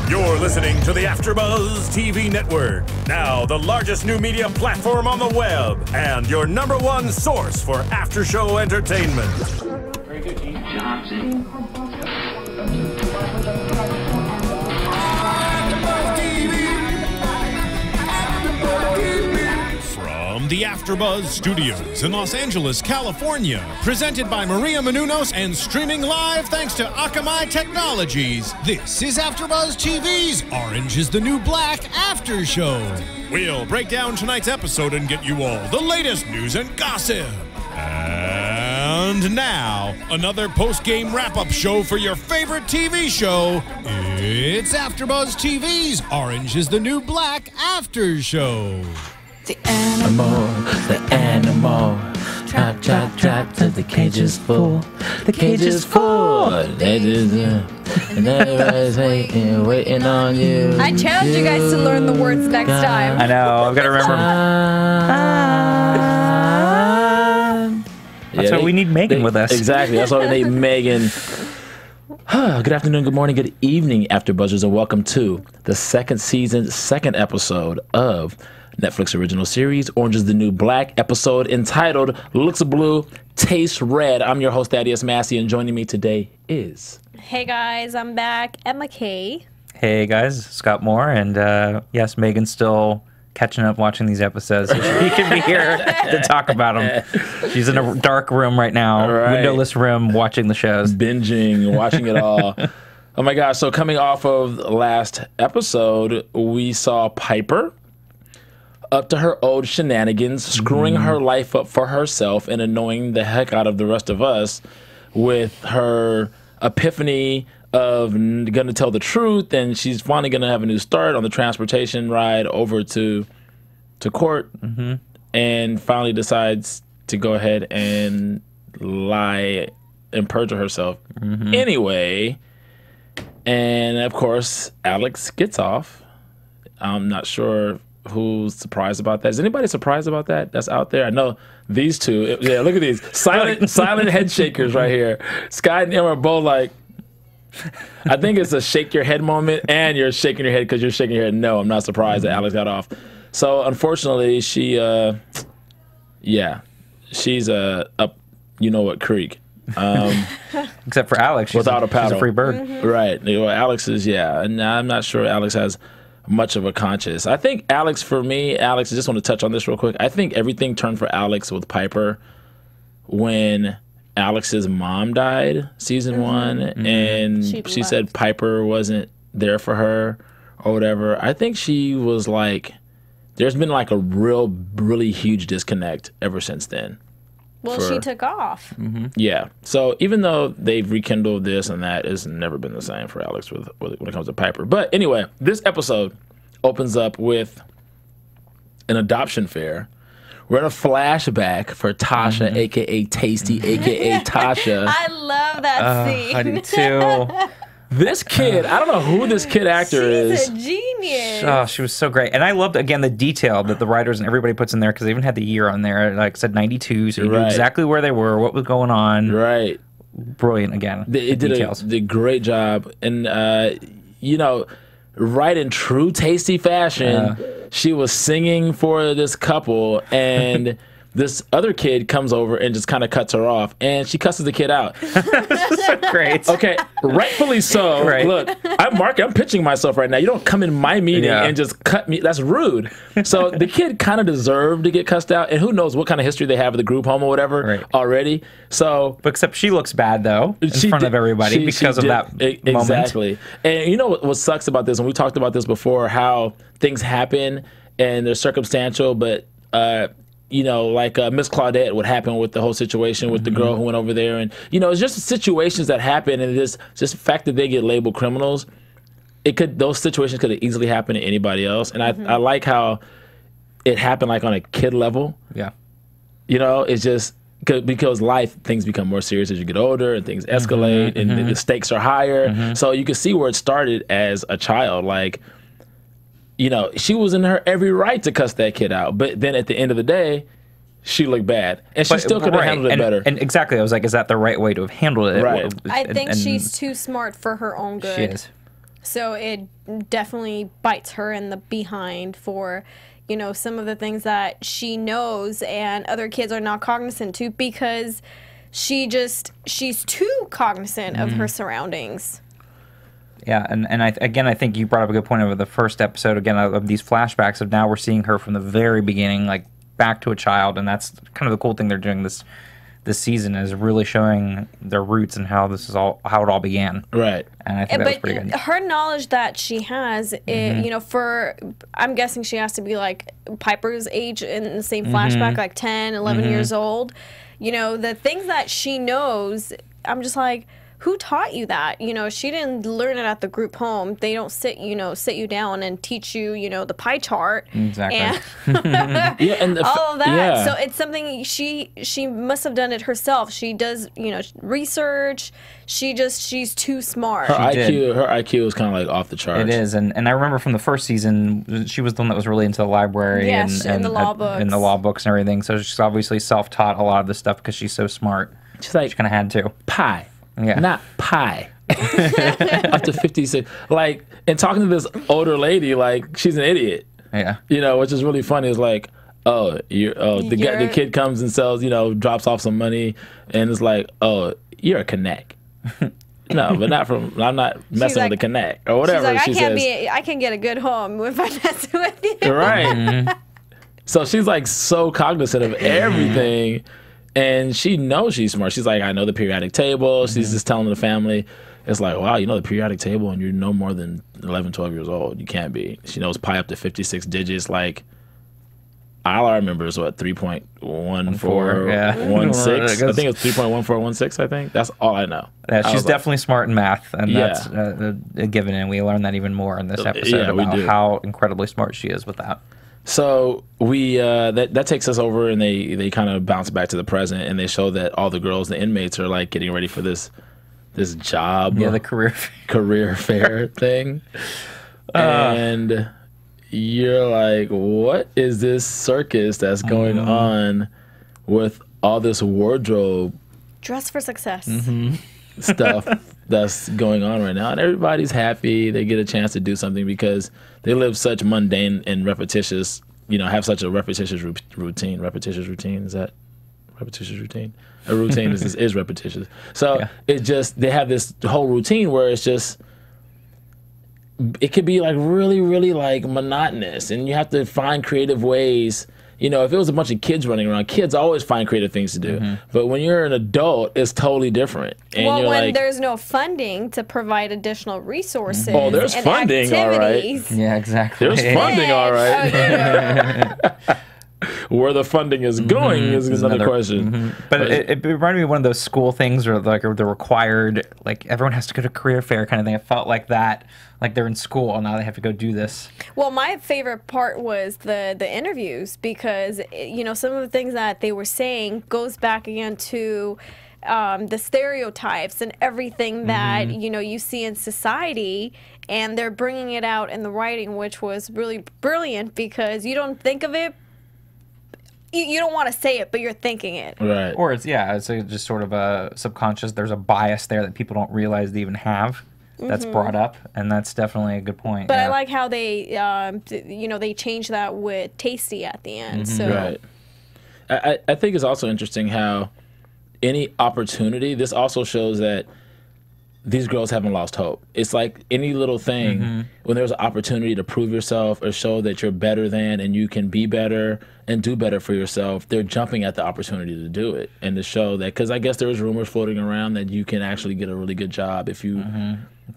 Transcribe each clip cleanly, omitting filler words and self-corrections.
You're listening to the AfterBuzz TV network, now the largest new media platform on the web, and your #1 source for after-show entertainment. Very good, Keith. Johnson. From the AfterBuzz Studios in Los Angeles, California, presented by Maria Menounos and streaming live thanks to Akamai Technologies, this is AfterBuzz TV's Orange is the New Black After Show. We'll break down tonight's episode and get you all the latest news and gossip. And now, another post-game wrap-up show for your favorite TV show. It's AfterBuzz TV's Orange is the New Black After Show. The animal, trap, trap, trap, till the cage is full. The cage is full. And everybody's waiting on you. I challenge you guys to learn the words next time. I know, I've got to remember. That's why we need Megan with us. Exactly, that's why we need Megan. Good afternoon, good morning, good evening, AfterBuzzers, and welcome to the second season, second episode of Netflix original series, Orange is the New Black, episode entitled Looks Blue, Tastes Red. I'm your host, Thaddeus Massey, and joining me today is... Hey guys, I'm back, Emma Kay. Hey guys, Scott Moore, and yes, Megan's still catching up watching these episodes. So she can be here to talk about them. She's in a dark room right now, windowless room, watching the shows. Binging, watching it all. Oh my gosh, so coming off of last episode, we saw Piper up to her old shenanigans, screwing her life up for herself and annoying the heck out of the rest of us with her epiphany of gonna tell the truth, and she's finally gonna have a new start on the transportation ride over to court, and finally decides to go ahead and lie and perjure herself anyway. And of course, Alex gets off. I'm not sure who's surprised about that. Is anybody surprised about that? That's out there. I know these two. Yeah, look at these silent head shakers right here. Scott and Emma are both like, I think it's a shake your head moment, and you're shaking your head because you're shaking your head. No, I'm not surprised that Alex got off. So unfortunately, she's up, you know what creek. Except for Alex, without a paddle. She's a free bird. Right. Well, Alex is, and I'm not sure Alex has much of a conscience. I think Alex, for me, I just want to touch on this real quick. I think everything turned for Alex with Piper when Alex's mom died, season 1, and she said Piper wasn't there for her or whatever. I think she was like, there's been like a really huge disconnect ever since then. Well, she took off. Yeah. So even though they've rekindled this and that, it's never been the same for Alex when it comes to Piper. But anyway, this episode opens up with an adoption fair. We're in a flashback for Tasha, a.k.a. Tasty, a.k.a. Tasha. I love that scene. I do too. This kid, I don't know who this kid actor is. She's a genius. Oh, she was so great. And I loved, again, the detail that the writers and everybody puts in there, because they even had the year on there. Like I said, 92, so you knew exactly where they were, what was going on. Right. Brilliant, again. They did a great job. And, right in true Tasty fashion, she was singing for this couple, and this other kid comes over and just kind of cuts her off, and she cusses the kid out. So great. Okay, rightfully so. Right. Look, I'm pitching myself right now. You don't come in my meeting and just cut me. That's rude. So the kid kind of deserved to get cussed out, and who knows what kind of history they have at the group home or whatever already. So, except she looks bad though in front of everybody because of that moment. Exactly. And you know what sucks about this, and we talked about this before, how things happen and they're circumstantial, but like Miss Claudette, what happened with the whole situation with the girl who went over there. And, it's just situations that happen, and just the fact that they get labeled criminals, those situations could have easily happened to anybody else. And I like how it happened like on a kid level. Yeah. It's just because things become more serious as you get older, and things escalate, and the stakes are higher. So you can see where it started as a child. Like, she was in her every right to cuss that kid out. But then at the end of the day, she looked bad. And she still could have handled it better. And exactly, I was like, is that the right way to have handled it? Right. I think she's too smart for her own good. She is. So it definitely bites her in the behind for, you know, some of the things that she knows and other kids are not cognizant to because she's too cognizant of her surroundings. Yeah, and I think you brought up a good point over the first episode, again, of these flashbacks of now we're seeing her from the very beginning, like, back to a child, and that's kind of the cool thing they're doing this season is really showing their roots and how it all began. Right. And I think that was pretty good. Her knowledge that she has, you know, I'm guessing she has to be like Piper's age in the same flashback, like 10, 11 years old. You know, the things that she knows, I'm just like, who taught you that? You know, she didn't learn it at the group home. They don't sit you down and teach you, you know, the pie chart. Exactly. And all of that. Yeah. So it's something she must have done it herself. She does, you know, research. She's too smart. Her IQ is kind of like off the charts. It is, and I remember from the first season, she was the one that was really into the library and the law books. And the law books and everything. So she's obviously self-taught a lot of this stuff because she's so smart. She's like, she kind of had to. Pie. Yeah. Not pie. Up to 56. Like, and talking to this older lady, like, she's an idiot. Yeah. You know, which is really funny. It's like, the kid comes and sells, you know, drops off some money, and it's like, oh, you're a connect. No, but I'm not messing with the connect or whatever. She's like, I can get a good home if I mess with you. Right. So she's like so cognizant of everything. And she knows she's smart. She's like, I know the periodic table. She's just telling the family. It's like, wow, you know the periodic table and you're no more than 11, 12 years old. You can't be. She knows pi up to 56 digits. Like, all I remember is what, 3.1416? I think it's 3.1416, I think. That's all I know. Yeah, she's definitely smart in math. And that's a given. And we learn that even more in this episode about how incredibly smart she is with that. So we that takes us over, and they kind of bounce back to the present, and they show that all the girls, the inmates, are like getting ready for this job, the career fair thing, and you're like, what is this circus that's going on with all this wardrobe dress for success stuff that's going on right now? And everybody's happy. They get a chance to do something because they live such mundane and repetitious, you know, have such a repetitious routine. Repetitious routine? Is that repetitious routine? A routine is repetitious. So it just, they have this whole routine where it's just, it could be like really, really like monotonous, and you have to find creative ways. You know, if it was a bunch of kids running around, kids always find creative things to do. But when you're an adult, it's totally different. And well, you're when like, there's no funding to provide additional resources. Oh, there's and funding, all right. activities, Yeah, exactly. There's funding, all right. Where the funding is going is another question. But it reminded me of one of those school things where like the required, like everyone has to go to career fair kind of thing. It felt like that, like they're in school and now they have to go do this. Well, my favorite part was the interviews because, you know, some of the things that they were saying goes back again to the stereotypes and everything that, you know, you see in society, and they're bringing it out in the writing, which was really brilliant because you don't think of it. You don't want to say it, but you're thinking it. Right. Or it's just sort of a subconscious, there's a bias there that people don't realize they even have that's brought up, and that's definitely a good point. But I like how they, you know, they changed that with Tasty at the end. So. Right. I think it's also interesting how any opportunity, this also shows that these girls haven't lost hope. It's like any little thing, when there's an opportunity to prove yourself or show that you're better than and you can be better and do better for yourself, they're jumping at the opportunity to do it and to show that, because I guess there was rumors floating around that you can actually get a really good job if you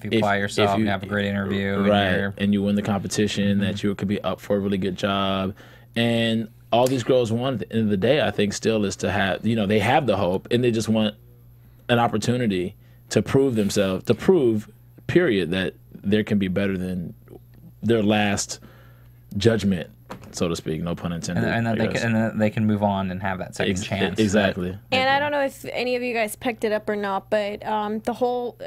apply yourself, you have a great interview, right, and you win the competition, that you could be up for a really good job. And all these girls want at the end of the day, I think, still is to have, you know, they have the hope and they just want an opportunity to prove themselves, to prove, period, that there can be better than their last judgment, so to speak, no pun intended. And that they can move on and have that second chance. Exactly. And I don't know if any of you guys picked it up or not, but the whole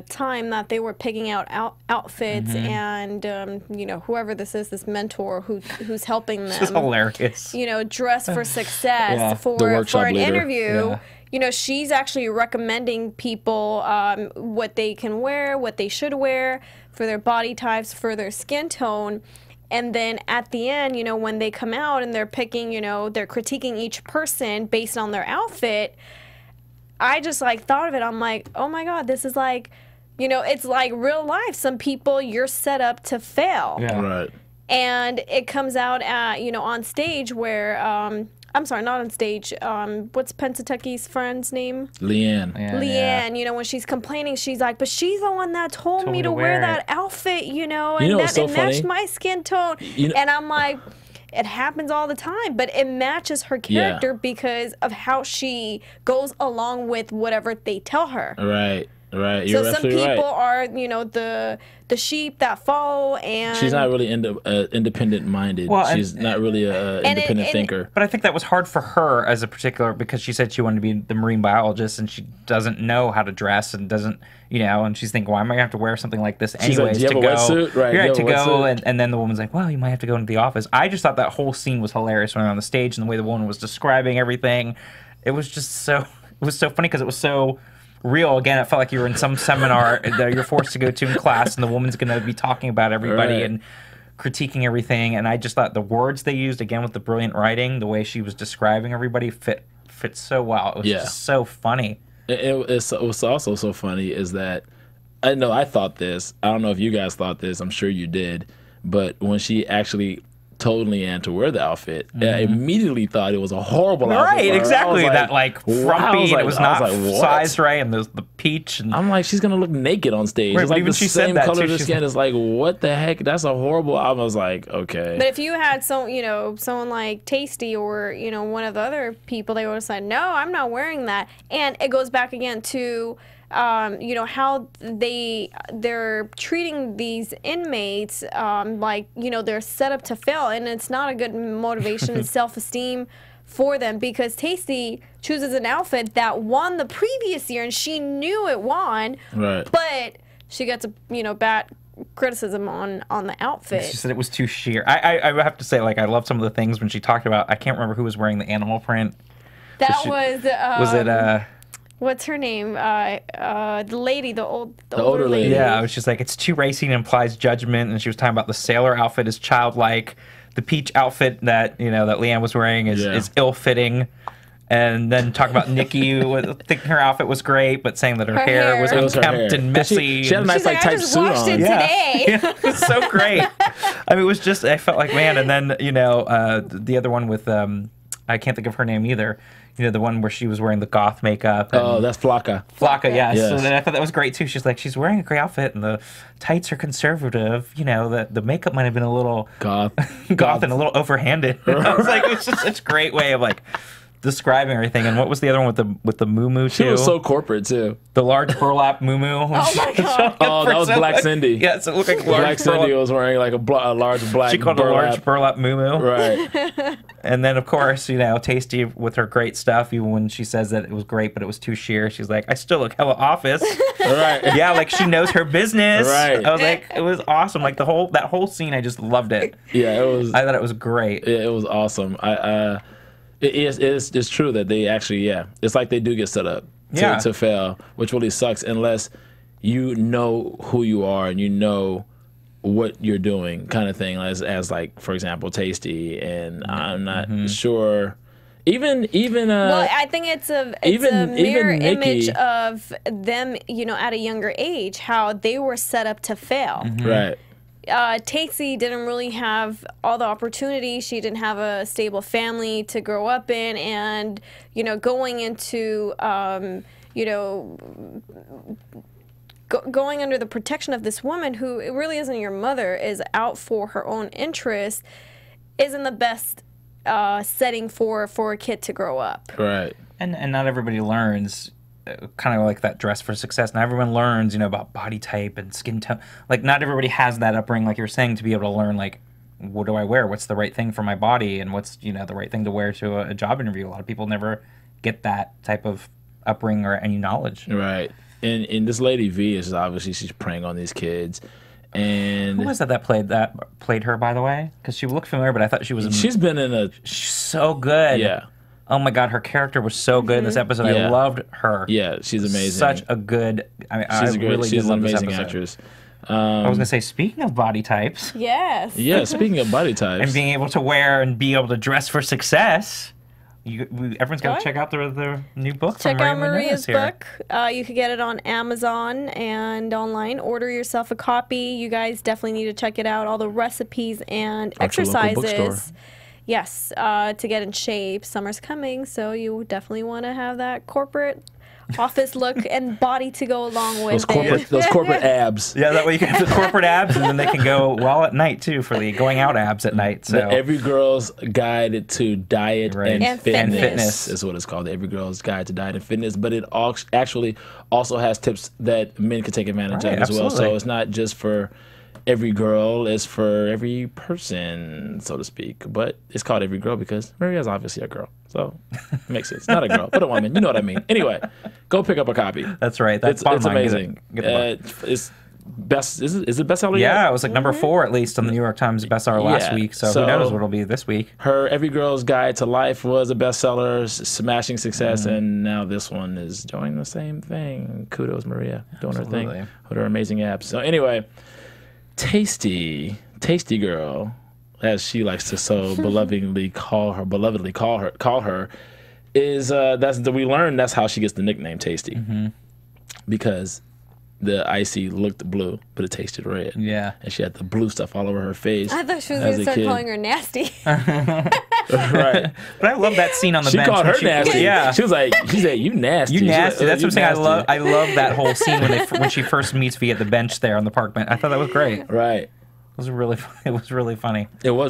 time that they were picking out outfits and, you know, whoever this is, this mentor who's helping them. This is hilarious. You know, dress for success for an interview. she's actually recommending people what they can wear, what they should wear for their body types, for their skin tone. And then at the end, when they come out and they're picking, they're critiquing each person based on their outfit, I just thought of it. I'm like, oh my God, this is like, it's like real life. Some people, you're set up to fail. Yeah. Right. And it comes out at, on stage where, I'm sorry, not on stage. What's Pensatucky's friend's name? Leanne. Yeah, Leanne, when she's complaining, she's like, but she's the one that told me to wear that outfit, and what's so it matched funny? my skin tone. And I'm like, it happens all the time, but it matches her character because of how she goes along with whatever they tell her. Right. Right. You're so some absolutely people right. are, the sheep that follow, and she's not really independent minded. Well, she's not really an independent thinker. But I think that was hard for her as a particular, because she said she wanted to be the marine biologist, and she doesn't know how to dress and doesn't, and she's thinking, why am I going to have to wear something like this anyways like, do you have a wetsuit? Right. You're right, to go, wetsuit? and then the woman's like, well, you might have to go into the office. I just thought that whole scene was hilarious when they were on the stage, and the way the woman was describing everything. It was just so funny because it was so real. Again, it felt like you were in some seminar that you're forced to go to in class, and the woman's going to be talking about everybody and critiquing everything. And I just thought the words they used, again with the brilliant writing, the way she was describing everybody fit so well. It was just so funny. It was also so funny is that I know I thought this. I don't know if you guys thought this. I'm sure you did. But when she actually told Leanne to wear the outfit, I immediately thought it was a horrible outfit. Right, exactly. That frumpy, wow. it was not sized right, and there's the peach. And I'm like, she's gonna look naked on stage. Right, it's like even the she same said that color too. of the skin. It's like, what the heck? That's a horrible. I was like, okay. But if you had someone like Tasty or one of the other people, they would have said, no, I'm not wearing that. And it goes back again to how they're treating these inmates like they're set up to fail, and it's not a good motivation and self-esteem for them, because Tasty chooses an outfit that won the previous year and she knew it won, right? But she gets bad criticism on the outfit. She said it was too sheer. I have to say, I love some of the things when she talked about. I can't remember who was wearing the animal print. That was it what's her name? The lady, the older lady. Yeah, it was just like, it's too racy and implies judgment. And she was talking about the sailor outfit is childlike. The peach outfit that that Leanne was wearing is ill-fitting. And then talk about Nikki, thinking her outfit was great, but saying that her hair was unkempt and messy. She had a nice tight suit on. I just washed it today. It was so great. I mean, it was just, I felt like, man. And then the other one with I can't think of her name either. The one where she was wearing the goth makeup. Oh, that's Flocka. Flocka, yes. Yes. So then I thought that was great too. She's like, she's wearing a great outfit, and the tights are conservative. The makeup might have been a little goth and a little overhanded. I was like, it's just such a great way of describing everything. And what was the other one with the moo-moo too? She was so corporate too. The large burlap moo-moo. Oh my God. Oh, that was Black Cindy. Yes, it looked like Black Cindy was wearing a large black. She called it a large burlap moo-moo. Right. And then of course, Tasty with her great stuff. Even when she says that it was great, but it was too sheer, she's like, I still look hella office. Right. Yeah, she knows her business. Right. I was like, it was awesome. That whole scene, I just loved it. Yeah, it was. I thought it was great. It was awesome. It's true that they actually, it's like they do get set up to fail, which really sucks unless you know who you are and you know what you're doing, kind of thing. As for example, Tasty, and I'm not sure. Even well, I think it's a mirror image of them, at a younger age, how they were set up to fail. Right. Tasty didn't really have all the opportunity. She didn't have a stable family to grow up in, and going into going under the protection of this woman who really isn't your mother, is out for her own interest, isn't the best setting for a kid to grow up. Right. And not everybody learns kind of like that dress for success. Not everyone learns, about body type and skin tone. Not everybody has that upbringing, like you were saying, to be able to learn, what do I wear? What's the right thing for my body? And what's, the right thing to wear to a job interview? A lot of people never get that type of upbringing or any knowledge. Right. And this lady V is obviously, she's preying on these kids. And who was that played her, by the way? Because she looked familiar, but I thought she was. She's been in She's so good. Yeah. Oh my God, her character was so good in this episode. I loved her. Yeah, she's amazing. Such a good. I mean, She's great. She's an amazing episode. actress. I was gonna say, speaking of body types, Yes. Yeah, speaking of body types, and being able to wear and be able to dress for success, everyone's got to check out the new book. Check from out Maria Maria's Menounos here. book. You could get it on Amazon and online. Order yourself a copy. You guys definitely need to check it out. All the recipes and At your local bookstore. exercises. Yes, to get in shape. Summer's coming, so you definitely want to have that corporate office look and body to go along with those corporate abs. Yeah, that way you can have the corporate abs, and then they can go well at night too for the going out abs at night. So Every Girl's Guide to Diet Right. and Fitness. Fitness. is what it's called. Every Girl's Guide to Diet and Fitness. But it actually also has tips that men can take advantage Right, of as well. absolutely. So it's not just for every girl, it's for every person, so to speak. But it's called Every Girl because Maria's obviously a girl. So it makes sense. Not a girl, but a woman. You know what I mean. Anyway, go pick up a copy. that's right. That's It's bottom line. amazing. Get the book. It's best. Is it bestseller Yeah, yet? it was like number 4 at least on the New York Times bestseller last Yeah, week. So so- who knows what it'll be this week? Her Every Girl's Guide to Life was a bestseller, smashing success, and now this one is doing the same thing. Kudos, Maria, doing her Absolutely. thing with her amazing abs. So anyway, Tasty Girl, as she likes to so belovedly call her, is we learned that's how she gets the nickname Tasty, because the icy looked blue, but it tasted red. Yeah. And she had the blue stuff all over her face. I thought she was as going to a start kid. calling her nasty. Right. But I love that scene on the She bench. called when her nasty. Yeah. She said, you nasty. You She was nasty. like, That's "You what I'm saying. nasty." I love that whole scene when she first meets V at the bench there on the park bench. I thought that was great. It Right. was really funny. It was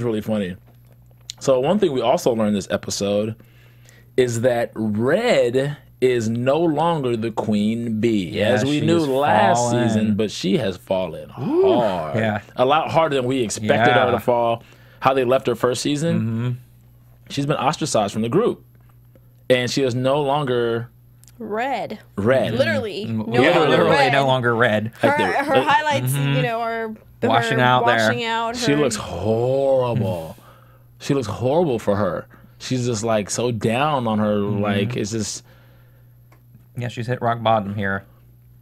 really funny. So one thing we also learned this episode is that Red is no longer the queen bee, Yeah, as we she knew has last fallen. season, but she has fallen hard. Yeah. A lot harder than we expected her Yeah. to fall. How they left her first season, she's been ostracized from the group. And she is no longer Red. Red. Literally. No Yeah, longer literally red. no longer red. Her highlights, are Washing her out there. washing out. She her- looks horrible. She looks horrible for her. She's just like so down on her. Like it's just Yeah, she's hit rock bottom here.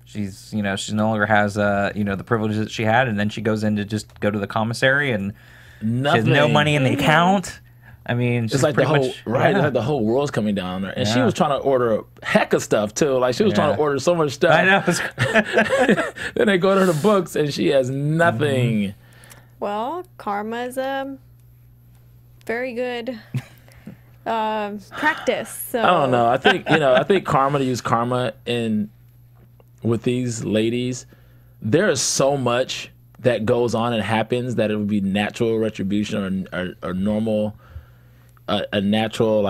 She's, she no longer has, the privileges that she had, and then she goes in to just go to the commissary, and she nothing. has no money in the account. I mean, she's It's like the pretty whole much, right. yeah. It's like the whole world's coming down on her, and she Yeah. was trying to order a heck of stuff too. Like she was trying Yeah. to order so much stuff. I know. Then they go to the books, and she has nothing. Well, karma is a very good practice. So I don't know. I think I think karma to use karma in with these ladies. There is so much that goes on and happens that it would be natural retribution or normal, a natural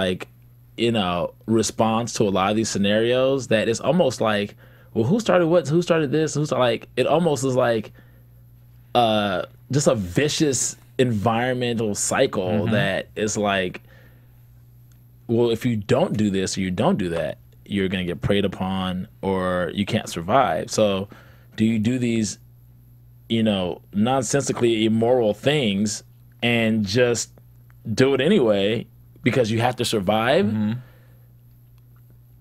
response to a lot of these scenarios. That it's almost like, well, who started what? Who started this? It almost is like just a vicious environmental cycle that is like, well, if you don't do this or you don't do that, you're going to get preyed upon or you can't survive. So do you do these, nonsensically immoral things and just do it anyway because you have to survive?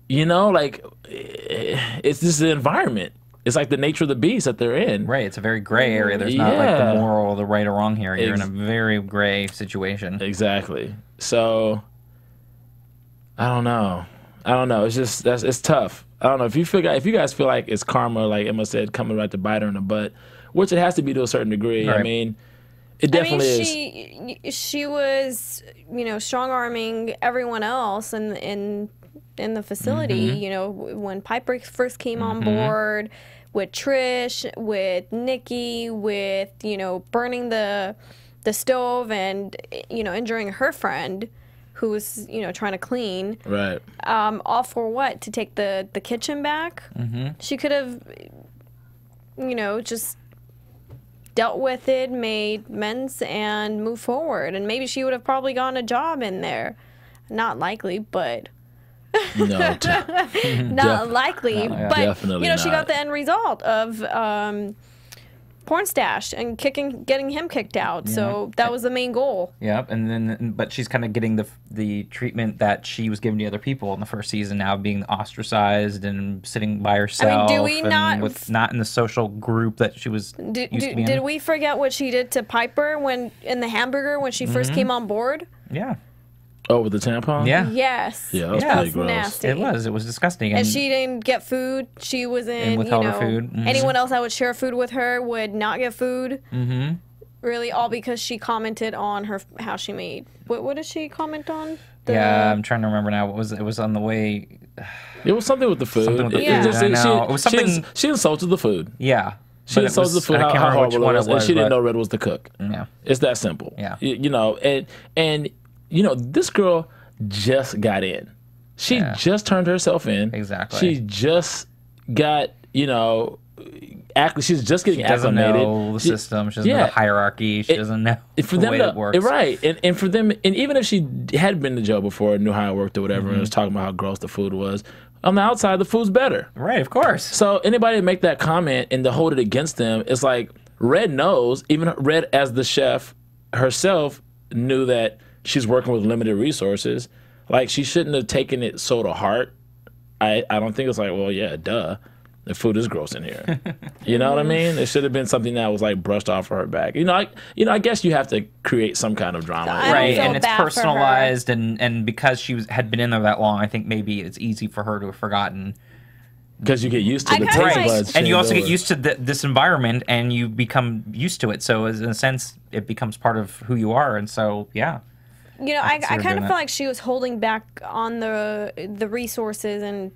It's just the environment. It's like the nature of the beast that they're in. Right, it's a very gray area. There's not like Yeah. the moral, the right or wrong here. You're in a very gray situation. Exactly. So I don't know. It's just it's tough. I don't know if you guys feel like it's karma, like Emma said, coming right to bite her in the butt, which it has to be to a certain degree. I Right. mean, it definitely is. she was, strong arming everyone else in the facility. When Piper first came on board, with Trish, with Nikki, with burning the stove and injuring her friend who was trying to clean. Right. All for what? To take the kitchen back? She could have just dealt with it, made amends, and moved forward. And maybe she would have probably gotten a job in there. Not likely, but No. not likely. But Definitely she not. got the end result of porn stash and getting him kicked out. So that was the main goal. Yep, but she's kind of getting the treatment that she was given to other people in the first season now, being ostracized and sitting by herself. do we not not in the social group that she was used to be in? Did we forget what she did to Piper in the hamburger when she first came on board? Yeah. Oh, with the tampon? Yeah. Yes. Yeah, that was pretty gross. Nasty. It was disgusting. And she didn't get food. She was in, withheld her food. Anyone else that would share food with her would not get food. Mm-hmm. Really, all because she commented on how she made. What did she comment on? Yeah, I'm trying to remember now. It was on the way. It was something with the food. Something with the food, I know. It was something. She insulted the food. Yeah. She insulted the food, how horrible it was, and she didn't know Red was the cook. Yeah. It's that simple. Yeah. And this girl just got in. She just turned herself in. Exactly. She just got, she's just getting acclimated. She doesn't know the system. She doesn't know the hierarchy. She doesn't know the way it works. Right. And for them, and even if she had been to jail before and knew how it worked or whatever, and was talking about how gross the food was, on the outside, the food's better. Right, of course. So anybody make that comment and to hold it against them, it's like Red knows, even Red as the chef herself knew that she's working with limited resources. Like, she shouldn't have taken it so to heart. I don't think it's like, well, yeah, duh. The food is gross in here. You know what I mean? It should have been something that was like brushed off of her back. I guess you have to create some kind of drama. Right, and it's personalized, and because she had been in there that long, I think maybe it's easy for her to have forgotten. Because you get used to the taste buds. And you also get used to this environment, and you become used to it. So, in a sense, it becomes part of who you are. And so, yeah. I kind of felt like she was holding back on the resources and,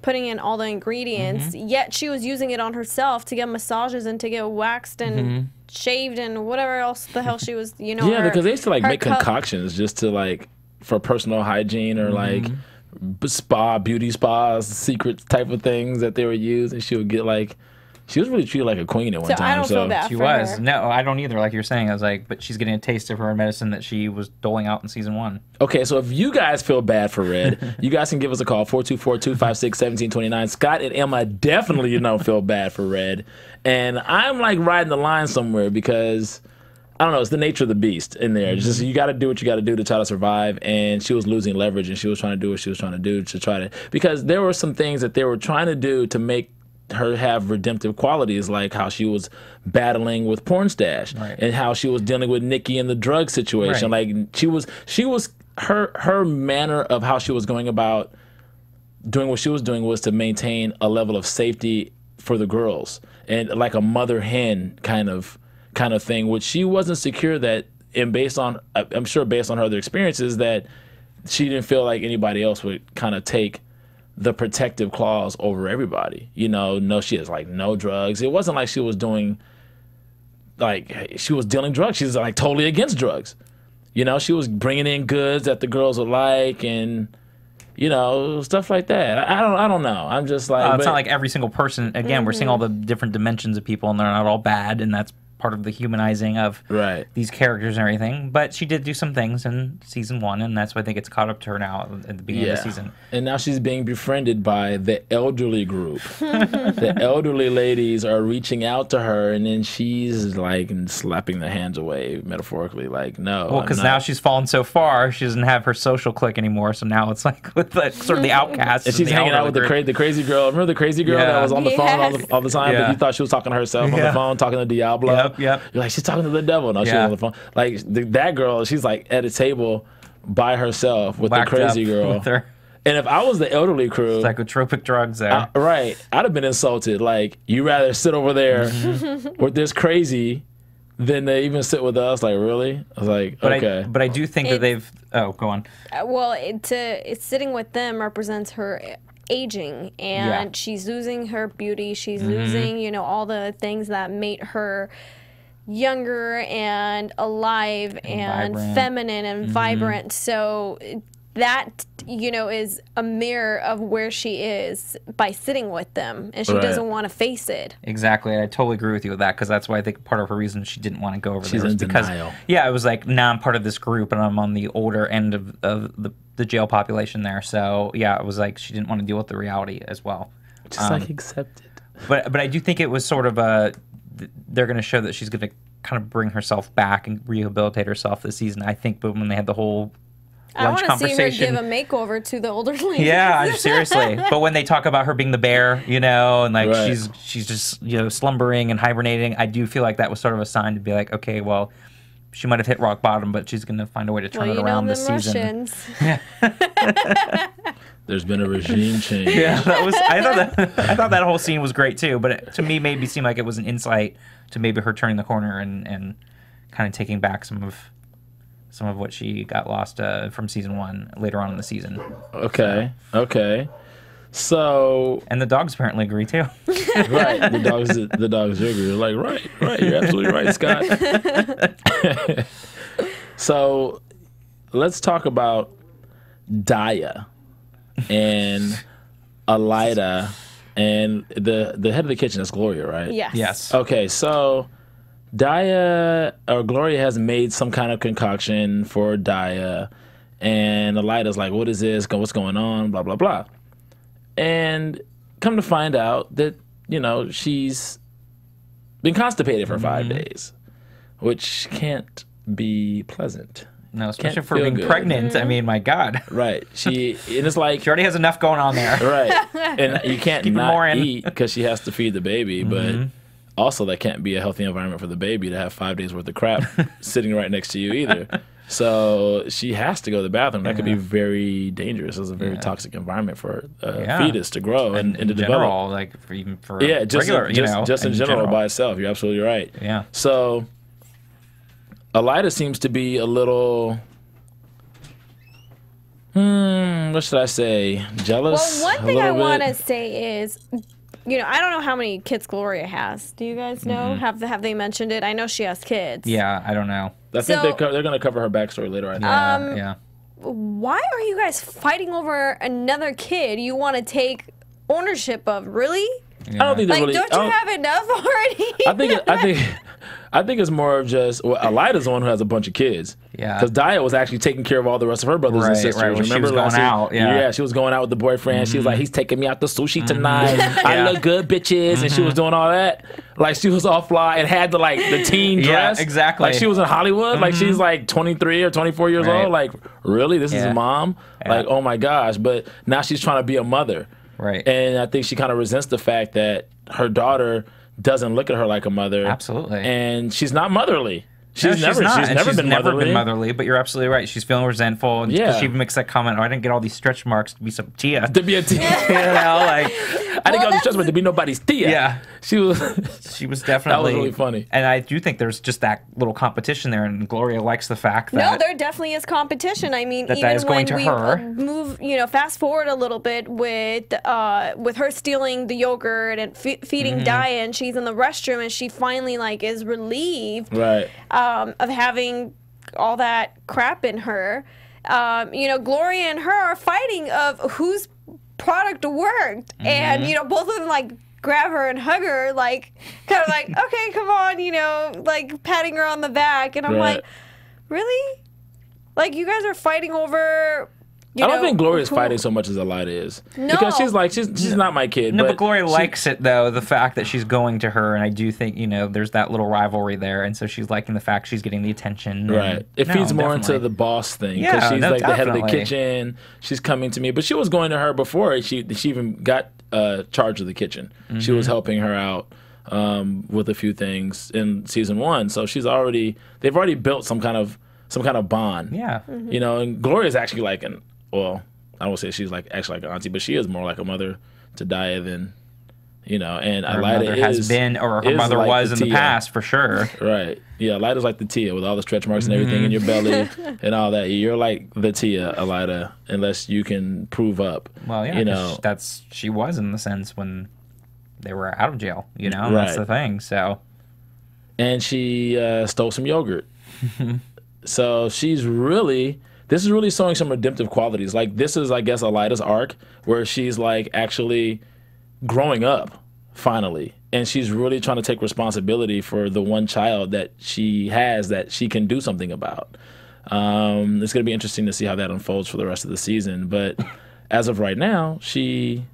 putting in all the ingredients, yet she was using it on herself to get massages and to get waxed and shaved and whatever else the hell she was, Yeah, because they used to make concoctions just to for personal hygiene or beauty spas, secret type of things that they would use, and she would get she was really treated like a queen at one time. I don't feel bad she for was. her. No, I don't either. Like you're saying, I was like, but she's getting a taste of her medicine that she was doling out in season 1. Okay, so if you guys feel bad for Red, you guys can give us a call, 424-256-1729. Scott and Emma definitely, feel bad for Red. And I'm riding the line somewhere because, I don't know, it's the nature of the beast in there. It's just, you got to do what you got to do to try to survive. And she was losing leverage, and she was trying to do what she was trying to do because there were some things that they were trying to do to make her have redemptive qualities, like how she was battling with porn stash and how she was dealing with Nikki in the drug situation. Like she was her manner of how she was going about doing what she was doing was to maintain a level of safety for the girls and like a mother hen kind of thing, which she wasn't secure that. And I'm sure based on her other experiences, that she didn't feel like anybody else would kind of take the protective clause over everybody. No, she has no drugs. It wasn't like she was doing she was dealing drugs. She's totally against drugs. She was bringing in goods that the girls would like and stuff like that. I don't know. I'm just it's not like every single person. Again, we're seeing all the different dimensions of people, and they're not all bad, and that's part of the humanizing of these characters and everything. But she did do some things in season 1, and that's why I think it's caught up to her now at the beginning of the season. And now she's being befriended by the elderly group. The elderly ladies are reaching out to her, and then she's slapping their hands away, metaphorically, no. Well, because now she's fallen so far, she doesn't have her social clique anymore. So now it's with sort of the outcasts. And she's hanging out with the crazy girl. Remember the crazy girl that was on the phone all the time, but you thought she was talking to herself on the phone, talking to Diablo. Yep. You're like, she's talking to the devil. No, she's on the phone. That girl, she's at a table by herself with the crazy girl. With her. And if I was the elderly crew, psychotropic drugs there. I'd have been insulted. You rather sit over there with this crazy than to even sit with us. Really? I was okay. But I do think that they've. Oh, go on. Well, it's sitting with them represents her aging, and she's losing her beauty. She's losing, all the things that made her younger and alive and vibrant. Feminine and vibrant. So that, is a mirror of where she is by sitting with them, and she doesn't want to face it. Exactly. I totally agree with you with that, because that's why I think part of her reason she didn't want to go over there was because, denial. Yeah, it was now I'm part of this group, and I'm on the older end of the jail population there. So, yeah, it was she didn't want to deal with the reality as well. Just accept it. But I do think it was sort of they're going to show that she's going to kind of bring herself back and rehabilitate herself this season. I think, but when they had the whole I lunch want to see her conversation, give a makeover to the older lady. yeah, seriously. But when they talk about her being the bear, you know, and like Right. she's just, you know, slumbering and hibernating, I do feel like that was sort of a sign to be like, okay, well, she might have hit rock bottom, but she's going to find a way to turn Well, it you around know this them season. Russians. There's been a regime change. Yeah, I thought that whole scene was great too, but it, to me, made me seem like it was an insight to maybe her turning the corner and kind of taking back some of what she got lost from season 1 later on in the season. Okay. So And the dogs apparently agree too. right, the dogs agree. You're like, right. You're absolutely right, Scott. So let's talk about Daya and Elida and the head of the kitchen. That's Gloria, right? Yes. Yes. Okay, so Daya or Gloria has made some kind of concoction for Daya, and Elida's like, "What is this? What's going on?" Blah blah blah. And come to find out that, you know, she's been constipated for 5 days, which can't be pleasant. No, especially Can't for feel being good. pregnant. I mean, my God. Right. And it's like, She already has enough going on there. right. And you can't Keep it more not in. eat because she has to feed the baby, but also that can't be a healthy environment for the baby to have 5 days worth of crap sitting right next to you either. So she has to go to the bathroom. That could be very dangerous. It's a very toxic environment for a fetus to grow and to in develop. general, like even for Just regular, you know, just in general by itself. You're absolutely right. Yeah. So Elida seems to be a little, what should I say? Jealous? Well, one thing a I little want to bit? say is, you know, I don't know how many kids Gloria has. Do you guys know? Have they mentioned it? I know she has kids. Yeah, I don't know. I think So- they're going to cover her backstory later. I think. Yeah. Why are you guys fighting over another kid you want to take ownership of? Really? I don't think Like, really. don't you have enough already? I think it's more of just Elida's the one who has a bunch of kids. Yeah. Because Daya was actually taking care of all the rest of her brothers and Right, sisters. right, when she Remember was going last year? out, yeah. she was going out with the boyfriend. She was like, he's taking me out to sushi tonight. I Yeah. look good, bitches. And she was doing all that. Like, she was all fly and had the teen Yeah, dress. exactly. Like, she was in Hollywood. Like, she's like 23 or 24 years Right. old. Like, really? This is Yeah. mom? Yeah. Like, oh my gosh. But now she's trying to be a mother. Right. And I think she kind of resents the fact that her daughter doesn't look at her like a mother. Absolutely. And she's not motherly. No, She's never been motherly. But you're absolutely right. She's feeling resentful, and Yeah. she even makes that comment, "Oh, I didn't get all these stretch marks to be some Tia." To be a tia. You know, like I didn't go to church, but to be nobody's tia. Yeah. She was. she was definitely really funny. And I do think there's just that little competition there, and Gloria likes the fact No, that there definitely is competition. I mean, That even is going when to we her. move, you know, fast forward a little bit with her stealing the yogurt and feeding Daya, and she's in the restroom, and she finally like is relieved Right. of having all that crap in her. You know, Gloria and her are fighting of whose product worked, and you know, both of them like grab her and hug her, like kind of like, okay, come on, you know, like patting her on the back, and I'm Right. like, really? Like, you guys are fighting over. You I don't know, think Gloria's who- fighting so much as Elida is. No. Because she's like, she's not my kid. No, but Gloria she- likes it though, the fact that she's going to her, and I do think, you know, there's that little rivalry there, and so she's liking the fact she's getting the attention. and- Right. It No, feeds more definitely. into the boss thing. Yeah, Because she's no, like the head of the definitely. kitchen. She's coming to me. But she was going to her before she even got charge of the kitchen. She was helping her out with a few things in season 1. So they've already built some kind of bond. Yeah. You know, and Gloria's actually like I won't say she's like actually like an auntie, but she is more like a mother to Daya than, you know, and Her Elida mother has been, or her is mother like was in the tia. past, for sure. Right. Yeah, Elida's like the Tia with all the stretch marks and everything in your belly and all that. You're like the Tia, Elida, unless you can prove up. Well, yeah, You 'cause know. she was in the sense when they were out of jail, you know, and that's Right. the thing, so. And she stole some yogurt. So this is really showing some redemptive qualities. Like, this is, I guess, Elida's arc where she's like actually growing up finally. And she's really trying to take responsibility for the one child that she has that she can do something about. It's going to be interesting to see how that unfolds for the rest of the season. But as of right now, she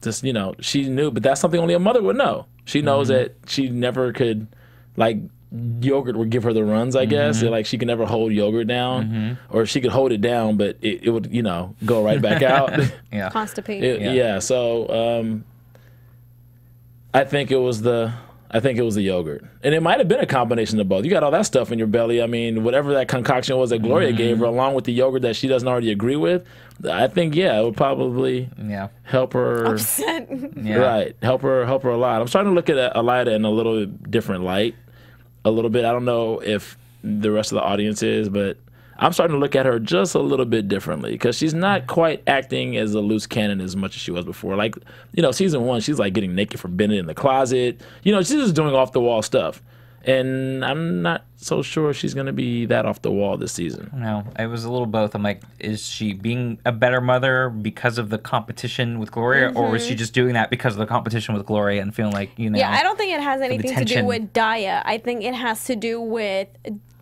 just, you know, she knew, but that's something only a mother would know. She knows that she never could, like, yogurt would give her the runs, I guess. Like, she could never hold yogurt down, or she could hold it down, but it would, you know, go right back out. Constipated. Yeah. So I think it was the yogurt, and it might have been a combination of both. You got all that stuff in your belly. I mean, whatever that concoction was that Gloria gave her, along with the yogurt that she doesn't already agree with, I think it would probably help her. Upset. Right, help her a lot. I'm starting to look at Elida in a little different light, a little bit. I don't know if the rest of the audience is, but I'm starting to look at her just a little bit differently, because she's not quite acting as a loose cannon as much as she was before. Like, you know, season 1, she's like getting naked for Bennett in the closet. You know, she's just doing off the wall stuff. And I'm not so sure she's going to be that off the wall this season. No, it was a little both. I'm like, is she being a better mother because of the competition with Gloria, or is she just doing that because of the competition with Gloria and feeling like, you know? Yeah, I don't think it has anything to do with Daya. I think it has to do with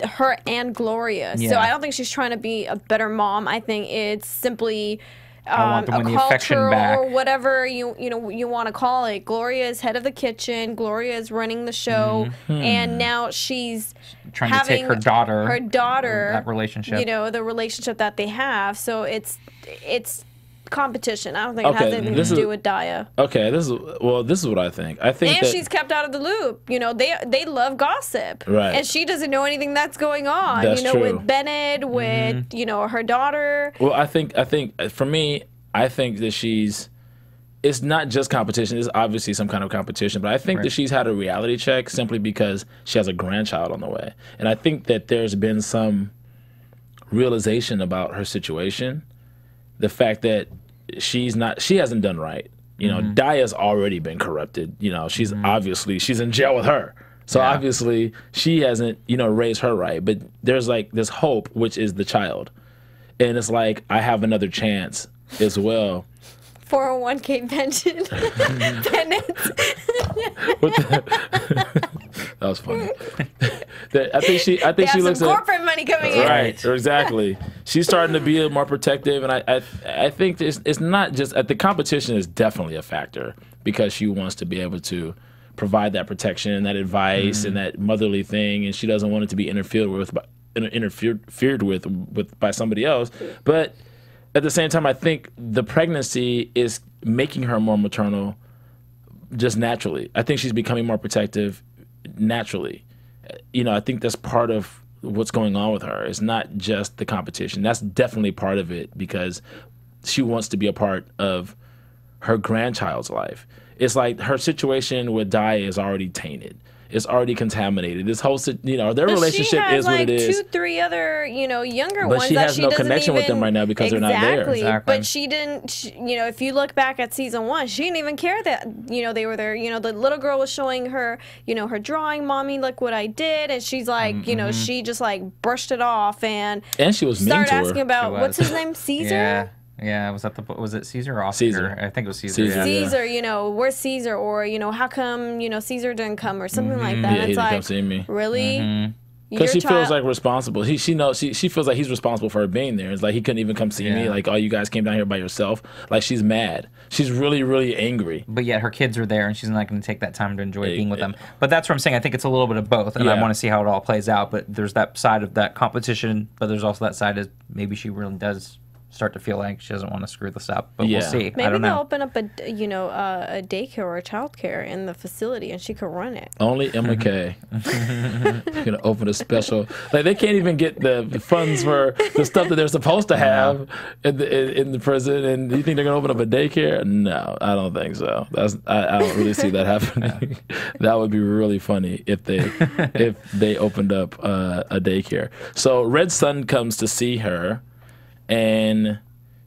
her and Gloria. So I don't think she's trying to be a better mom. I think it's simply I want them a the affection culture back. or whatever you want to call it. Gloria is head of the kitchen. Gloria is running the show, and now she's trying to take her daughter, that relationship. You know, the relationship that they have. So it's competition. I don't think it has anything to do with Daya. Okay, this is what I think. I think and she's kept out of the loop. You know, they love gossip, right? And she doesn't know anything that's going on. That's you know, true. with Bennett, with you know, her daughter. Well, I think for me, I think that it's not just competition. It's obviously some kind of competition, but I think that she's had a reality check simply because she has a grandchild on the way, and I think that there's been some realization about her situation. The fact that she hasn't done right. You know, Daya's already been corrupted. You know, she's in jail with her. So obviously she hasn't, you know, raised her right. But there's like this hope, which is the child. And it's like, I have another chance as well. 401k pension. That was funny. I think she looks some at corporate money coming in. Right, exactly. She's starting to be more protective, and I think it's not just the competition is definitely a factor, because she wants to be able to provide that protection and that advice and that motherly thing, and she doesn't want it to be interfered with by somebody else. But at the same time, I think the pregnancy is making her more maternal just naturally. I think she's becoming more protective naturally. You know, I think that's part of what's going on with her. It's not just the competition. That's definitely part of it, because she wants to be a part of her grandchild's life. It's like her situation with Daya is already tainted. It's already contaminated. This whole, you know, their relationship is what it is. She has like 2-3 other, you know, younger but ones she that has she no doesn't connection with them right now because they're not there. Exactly. But she didn't, you know, if you look back at season 1, she didn't even care that, you know, they were there. You know, the little girl was showing her, you know, her drawing, mommy, look what I did. And she's like, you know, she just like brushed it off and she was mean started to her. asking about, what's his name, Caesar? Yeah, was it Caesar or Oscar? Caesar. I think it was Caesar. Caesar, you know, where's Caesar? Or, you know, how come, you know, Caesar didn't come or something like that. Yeah, he it's didn't like, come see me. Really? Because she feels like responsible. She knows she feels like he's responsible for her being there. It's like he couldn't even come see me. Like, oh, you guys came down here by yourself. Like, she's mad. She's really, really angry. But yet her kids are there, and she's not going to take that time to enjoy being with them. But that's what I'm saying. I think it's a little bit of both, and I want to see how it all plays out. But there's that side of that competition, but there's also that side of maybe she really does start to feel like she doesn't want to screw this up, but we'll see. Maybe I don't know. they'll open up a daycare or a childcare in the facility, and she could run it. Only Emma Kay gonna open a special. Like, they can't even get the funds for the stuff that they're supposed to have in the prison. And you think they're gonna open up a daycare? No, I don't think so. I don't really see that happening. That would be really funny if they opened up a daycare. So Red Sun comes to see her. And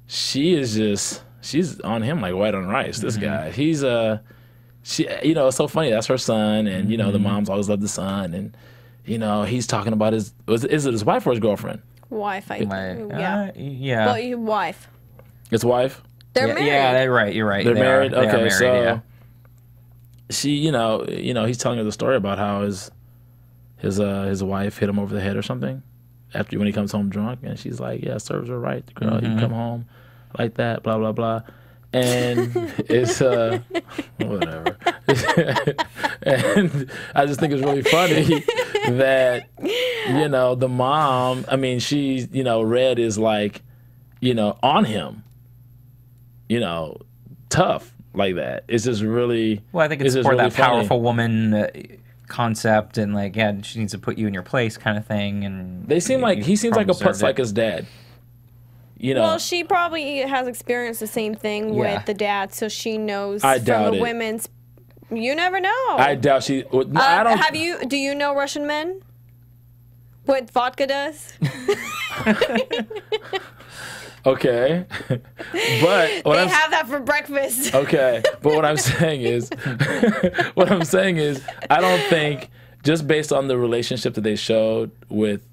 she's on him like white on rice. This guy, you know, it's so funny. That's her son, and you know, the moms always love the son, and you know, he's talking about is it his wife or his girlfriend? Wife, yeah. Well, wife. His wife. They're married. Yeah, they're right. You're right. They're married. They are Okay, married, so she, you know, he's telling her the story about how his wife hit him over the head or something. After when he comes home drunk, and she's like, yeah, serves her right. The girl, you come home like that, blah, blah, blah. And it's, whatever. And I just think it's really funny that, you know, the mom, I mean, she's, you know, Red is like, you know, on him, you know, tough like that. It's just really. Well, I think it's more really that powerful woman concept, and like, yeah, she needs to put you in your place kind of thing. And they seem like he seems like a putz like his dad. You know. Well, she probably has experienced the same thing with the dad, so she knows I doubt from the it. women's. You never know. I doubt she. I don't. Do you know Russian men? What vodka does? Okay, but they have that for breakfast. Okay, but what I'm saying is, I don't think just based on the relationship that they showed with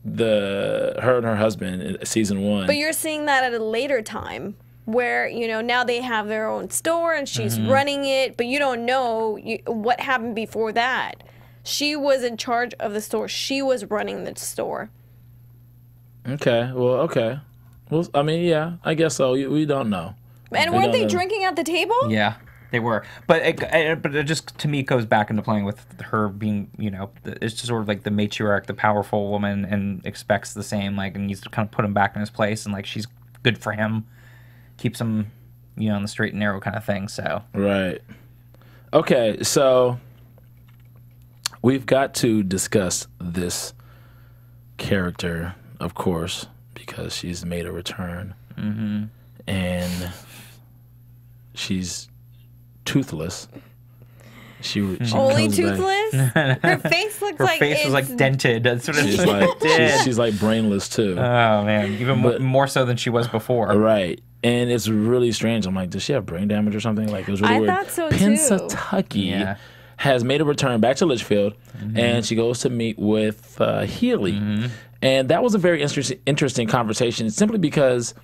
her and her husband in season 1. But you're seeing that at a later time, where you know now they have their own store and she's running it, but you don't know what happened before that. She was in charge of the store. She was running the store. Okay. Well. Okay. Well, I mean, yeah, I guess so. We don't know. And weren't they drinking at the table? Yeah, they were. But it just, to me, goes back into playing with her being, you know, it's just sort of like the matriarch, the powerful woman, and expects the same, like, and needs to kind of put him back in his place, and, like, she's good for him, keeps him, you know, on the straight and narrow kind of thing, so. Right. Okay, so we've got to discuss this character, of course, because she's made a return, and she's toothless. She only comes toothless. Her face looks like her face was like dented. That's what she's like. She's like brainless too. Oh man, even more so than she was before. Right, and it's really strange. I'm like, does she have brain damage or something? Like, it was really weird. I thought so too. Pennsatucky has made a return back to Litchfield, and she goes to meet with Healy. And that was a very interesting conversation, simply because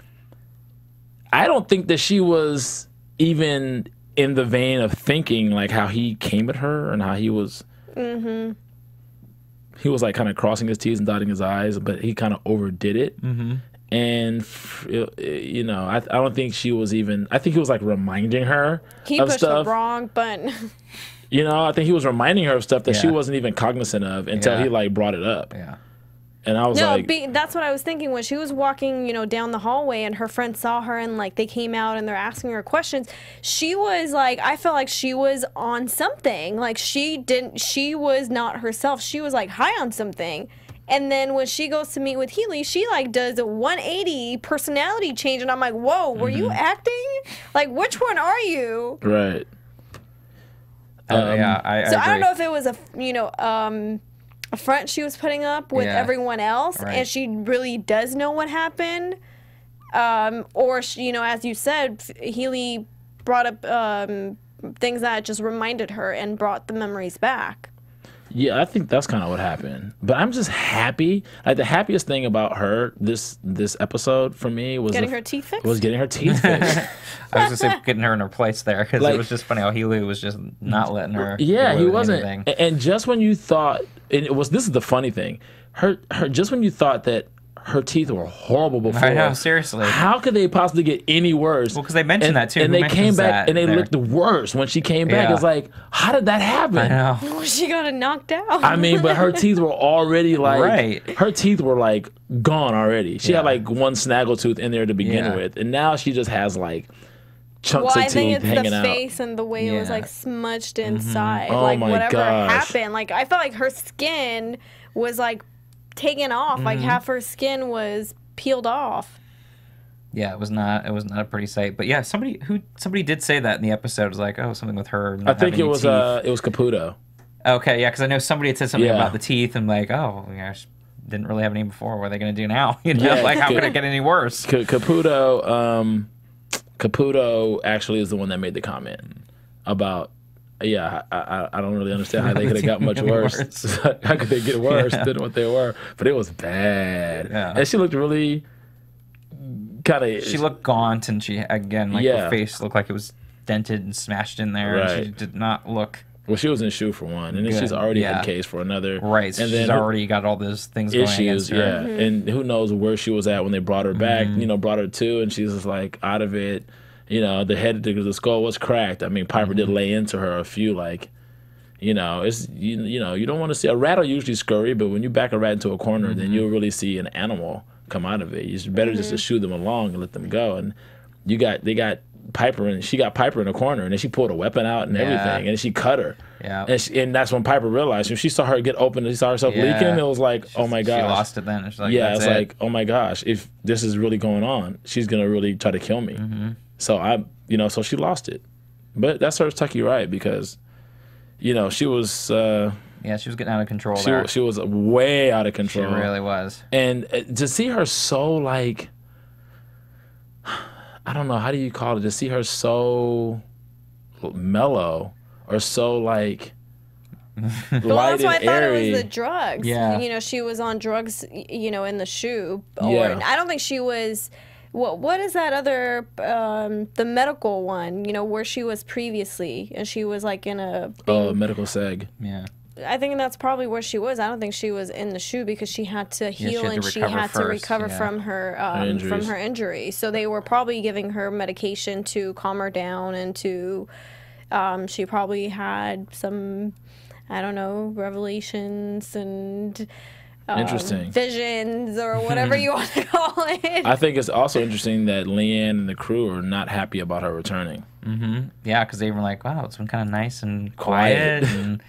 I don't think that she was even in the vein of thinking like how he came at her and how he was. He was like kind of crossing his T's and dotting his I's, but he kind of overdid it. And you know, I don't think she was even. I think he was like reminding her he of pushed stuff. the wrong button. You know, I think he was reminding her of stuff that she wasn't even cognizant of until he like brought it up. Yeah. And I was like, that's what I was thinking when she was walking, you know, down the hallway and her friend saw her and like they came out and they're asking her questions. She was like, I felt like she was on something. Like she was not herself. She was like high on something. And then when she goes to meet with Healy, she like does a 180 personality change, and I'm like, whoa, were you acting? Like, which one are you? right. Yeah, I So agree. I don't know if it was a front she was putting up with everyone else, and she really does know what happened, or she, you know, as you said, Healy brought up things that just reminded her and brought the memories back. Yeah, I think that's kind of what happened. But I'm just happy. Like, the happiest thing about her this episode for me was Getting her teeth fixed. Was getting her teeth fixed. I was gonna say getting her in her place there, because Like, it was just funny how Healy was just not letting her. Yeah, get away he with wasn't. anything. And just when you thought this is the funny thing, her just when you thought that her teeth were horrible before. I know, seriously. How could they possibly get any worse? Well, because they mentioned that too. And Who they came mentions back that and they there? looked the worst when she came back. Yeah. It's like, how did that happen? I know. She got it knocked out. I mean, but her teeth were already like, Right. her teeth were like gone already. She had like one snaggletooth in there to begin with, and now she just has like chunks Well, of I think teeth it's hanging the out. face and the way it was like smudged inside. Oh like my whatever gosh. happened. Like I felt like her skin was like taken off. Like half her skin was peeled off. Yeah, it was not a pretty sight. But yeah, somebody did say that in the episode. Was like, oh, something with her. I Not think having it was any teeth. Caputo. Okay, yeah, because I know somebody had said something Yeah. about the teeth, and like, oh, yeah, she didn't really have any before. What are they going to do now? You know, Yeah, like how could it get any worse? Caputo actually is the one that made the comment about. Yeah, I don't really understand how they could have got much worse. How could they get worse than what they were? But it was bad. Yeah. And she looked really kind of. She looked gaunt, and she again, like her face looked like it was dented and smashed in there. Right. And she did not look Well, she was in SHU for one, and then she's already had case for another. right. So and she's then already got all those things going issues. against her. Yeah, and who knows where she was at when they brought her back? You know, brought her to, and she's just like out of it. you know, the skull was cracked. I mean, Piper did lay into her a few, like, you know, it's you know, you don't want to see a rat will usually scurry, but when you back a rat into a corner, then you'll really see an animal come out of it. It's better just to shoo them along and let them go. And they got Piper, and she got Piper in a corner, and then she pulled a weapon out and everything, and she cut her. Yeah. And that's when Piper realized when she saw her get open and she saw herself leaking, it was like, oh my gosh. She lost it then. It's like, it's like, oh my gosh, if this is really going on, she's gonna really try to kill me. So so she lost it. But that serves Tucky right, because, you know, she was she was getting out of control there. She was way out of control. She really was. And to see her so, like, I don't know, how do you call it? To see her so mellow or so, like, light that's why I and thought airy. it was the drugs. Yeah. You know, she was on drugs, you know, in the shoe. Yeah. I don't think she was... What is that other, the medical one, you know, where she was previously, and she was, like, in a... medical seg. Yeah. I think that's probably where she was. I don't think she was in the shoe because she had to heal and she had to recover from her injury. So they were probably giving her medication to calm her down and to... she probably had some, I don't know, revelations and... Interesting. Visions or whatever you want to call it. I think it's also interesting that Leanne and the crew are not happy about her returning. Yeah, because they were like, wow, it's been kind of nice and quiet. And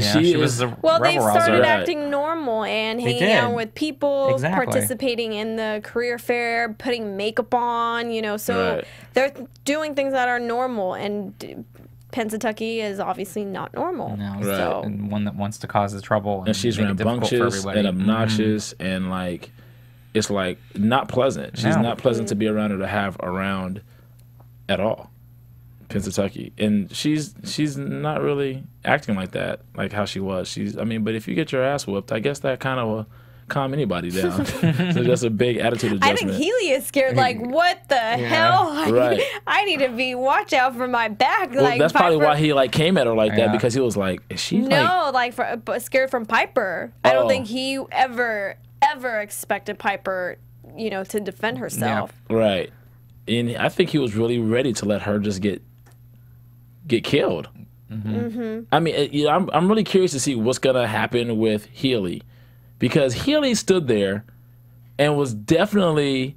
she was the well, they rebel-rouser. started acting normal and hanging out with people, participating in the career fair, putting makeup on, you know, so they're doing things that are normal, and Pennsatucky is obviously not normal. No, so. and one that wants to cause the trouble. And she's rambunctious and obnoxious and, like, it's, like, not pleasant. She's not pleasant to be around or to have around at all. Pennsatucky. And she's not really acting like that, like how she was. But if you get your ass whooped, I guess that kind of will calm anybody down. So that's a big attitude adjustment. I think Healy is scared, like, what the hell? Like, I need to watch out for my back. Well, like, that's probably why he, like, came at her like that, because he was like, is she scared from Piper. I don't think he ever expected Piper, you know, to defend herself. Yeah. Right. And I think he was really ready to let her just get killed. I mean, you know, I'm really curious to see what's gonna happen with Healy, because Healy stood there and was definitely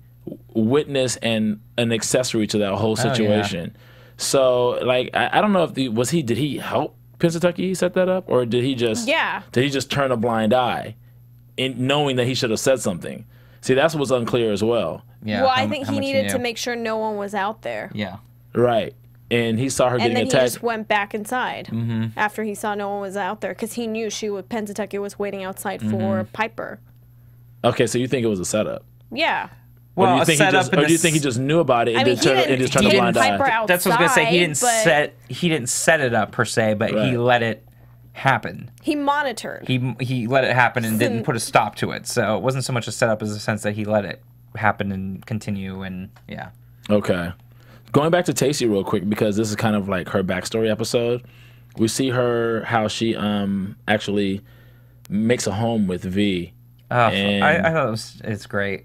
witness and an accessory to that whole situation. So, like, I don't know if did he help Pennsatucky set that up, or did he just turn a blind eye in knowing that he should have said something? See, that's what's unclear as well. Yeah. Well, I think he needed to make sure no one was out there. Yeah. Right. And he saw her getting attacked. And then he just went back inside after he saw no one was out there, because he knew Pennsatucky was waiting outside for Piper. Okay, so you think it was a setup? Yeah. Well, or do you think he just knew about it and just turned a blind eye? That's what I was gonna say. He didn't set it up per se, but he let it happen. He monitored. He let it happen and didn't put a stop to it. So it wasn't so much a setup as a sense that he let it happen and continue, and Okay. Going back to Tacy real quick, because this is kind of like her backstory episode. We see her, how she actually makes a home with V. I thought it's great.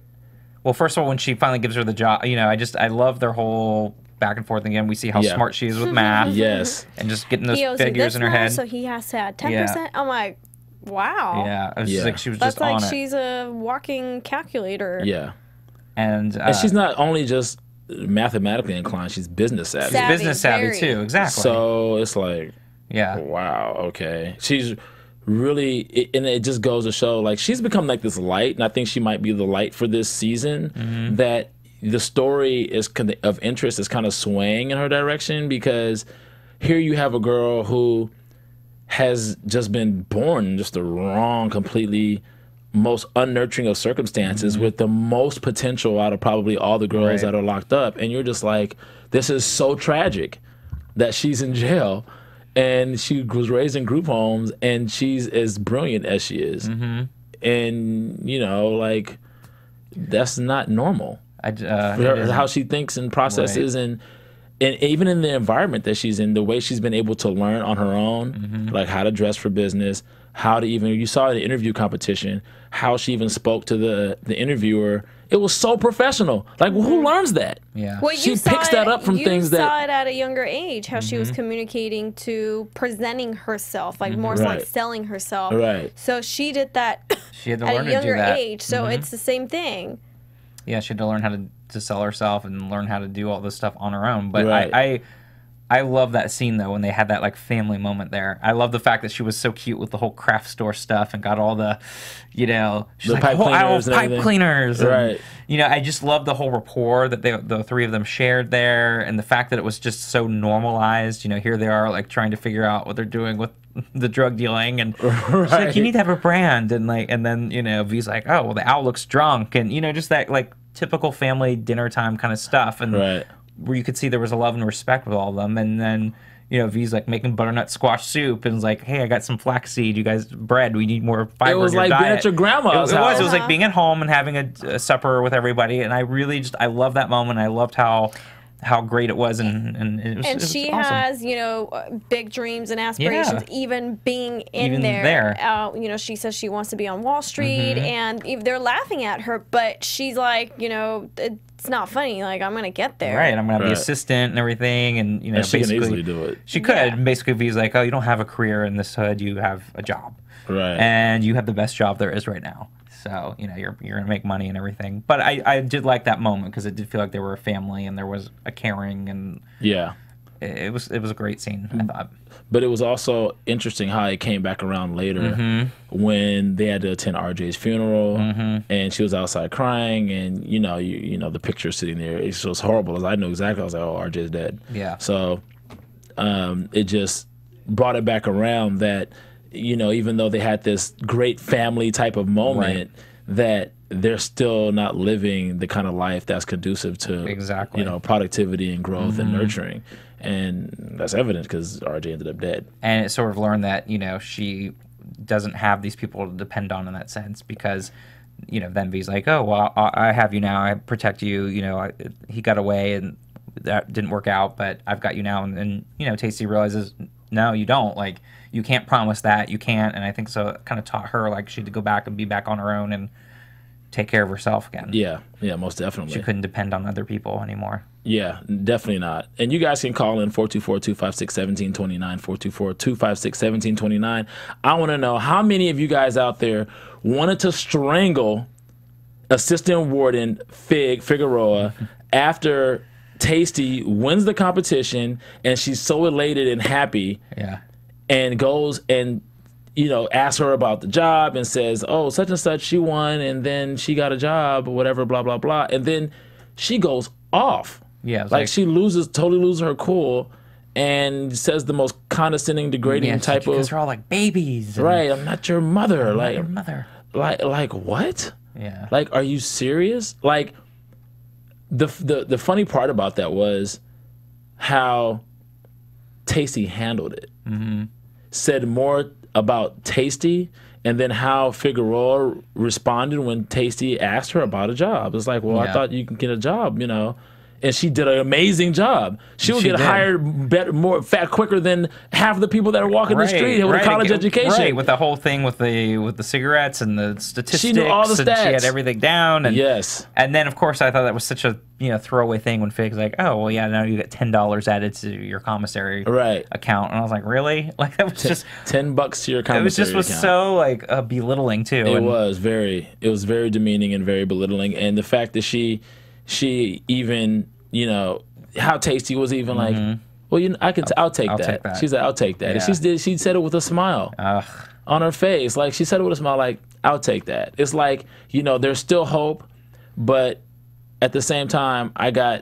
Well, first of all, when she finally gives her the job, you know, I love their whole back and forth again. We see how smart she is with math. Yes. And just getting those figures in her head. So he has to add 10%. I'm like, wow. Yeah. It was just like she was just on it. That's like she's a walking calculator. Yeah. And she's not only just mathematically inclined, she's business savvy. She's business savvy too, exactly. So it's like, wow, okay. She's really, and it just goes to show, like, she's become like this light, and I think she might be the light for this season, that the story of interest is kind of swaying in her direction, because here you have a girl who has just been born in just the wrong, completely most unnurturing of circumstances, with the most potential out of probably all the girls that are locked up, and you're just like, this is so tragic that she's in jail, and she was raised in group homes, and she's as brilliant as she is, and you know, like, that's not normal. How she thinks and processes, and even in the environment that she's in, the way she's been able to learn on her own, like how to dress for business, how to even, you saw in the interview competition, how she even spoke to the interviewer. It was so professional. Like, well, who learns that? Yeah. Well, She picks that up from things You that- saw it at a younger age, how she was communicating to presenting herself, like more so like Right. selling herself. Right. So she did that She had to at learn a to do younger that. age. So it's the same thing. Yeah, she had to learn how to sell herself and learn how to do all this stuff on her own. But Right. I love that scene though when they had that like family moment there. I love the fact that she was so cute with the whole craft store stuff and got all the, she's The like pipe "Oh, I cleaners love and pipe everything." cleaners. And, Right. I just love the whole rapport that the three of them shared there, and the fact that it was just so normalized. Here they are like trying to figure out what they're doing with the drug dealing, and she's like, you need to have a brand, and then V's like, oh well, the owl looks drunk, and just that like typical family dinner time kind of stuff, and Right. where you could see there was a love and respect with all of them, and then V's like making butternut squash soup, and was like, hey, I got some flaxseed, you guys, bread, we need more fiber. It was in your like being diet. at your grandma's It house. was like being at home and having a supper with everybody, and I really I love that moment. I loved how great it was, and it was, And it was she awesome. has, big dreams and aspirations, even being in Even there. there. She says she wants to be on Wall Street, and they're laughing at her, but she's like, it's not funny. Like, I'm going to get there. Right, I'm gonna be Right. assistant and everything, and And she can basically easily do it. She could. Yeah. And basically, V's like, oh, you don't have a career in this hood, you have a job, Right. and you have the best job there is right now. So you're gonna make money and everything. But I did like that moment because it did feel like they were a family and there was a caring, and Yeah. it was a great scene. I thought. But it was also interesting how it came back around later when they had to attend RJ's funeral, and she was outside crying, and you know the picture sitting there. It was horrible. As I knew exactly, I was like, "Oh, RJ's dead." Yeah. So it just brought it back around that even though they had this great family type of moment, that they're still not living the kind of life that's conducive to Exactly. productivity and growth and nurturing. And that's evident because RJ ended up dead. And it sort of learned that she doesn't have these people to depend on in that sense, because then V's like, oh well, I have you now, I protect you, he got away and that didn't work out, but I've got you now. And Tasty realizes, no, you don't, like, you can't promise that, you can't. And I think so it kind of taught her like she had to go back and be back on her own and take care of herself again. Yeah, most definitely. She couldn't depend on other people anymore. Yeah, definitely not. And you guys can call in 424-256-1729, 424-256-1729. I want to know how many of you guys out there wanted to strangle Assistant Warden Figueroa after Tasty wins the competition and she's so elated and happy Yeah. and goes and asks her about the job and says, oh, such and such, she won and then she got a job or whatever, blah, blah, blah. And then she goes off. Yeah, it's like she totally loses her cool and says the most condescending, degrading type because of, they're all like babies. And, right, I'm not your mother. I'm not like, your mother. like what? Yeah. Like, are you serious? Like, the funny part about that was how Tasty handled it. Mm-hmm. Said more about Tasty and then how Figueroa responded when Tasty asked her about a job. It's like, well, I thought you could get a job, And she did an amazing job. She would get hired quicker than half the people that are walking the street with a college education. Right, with the whole thing with the cigarettes and the statistics. She knew all the and she stats. had everything down. And, Yes. And then, of course, I thought that was such a throwaway thing when Fig's like, oh, well, yeah, now you get $10 added to your commissary account. And I was like, really? Like, that was just $10 to your commissary It was just account. so, like, belittling, too. It was very demeaning and very belittling. And the fact that she even, how Tasty was even like, well, I'll take that. She's like, I'll take that. Yeah. And she said it with a smile on her face. Like, she said it with a smile, like, I'll take that. It's like, there's still hope, but at the same time, I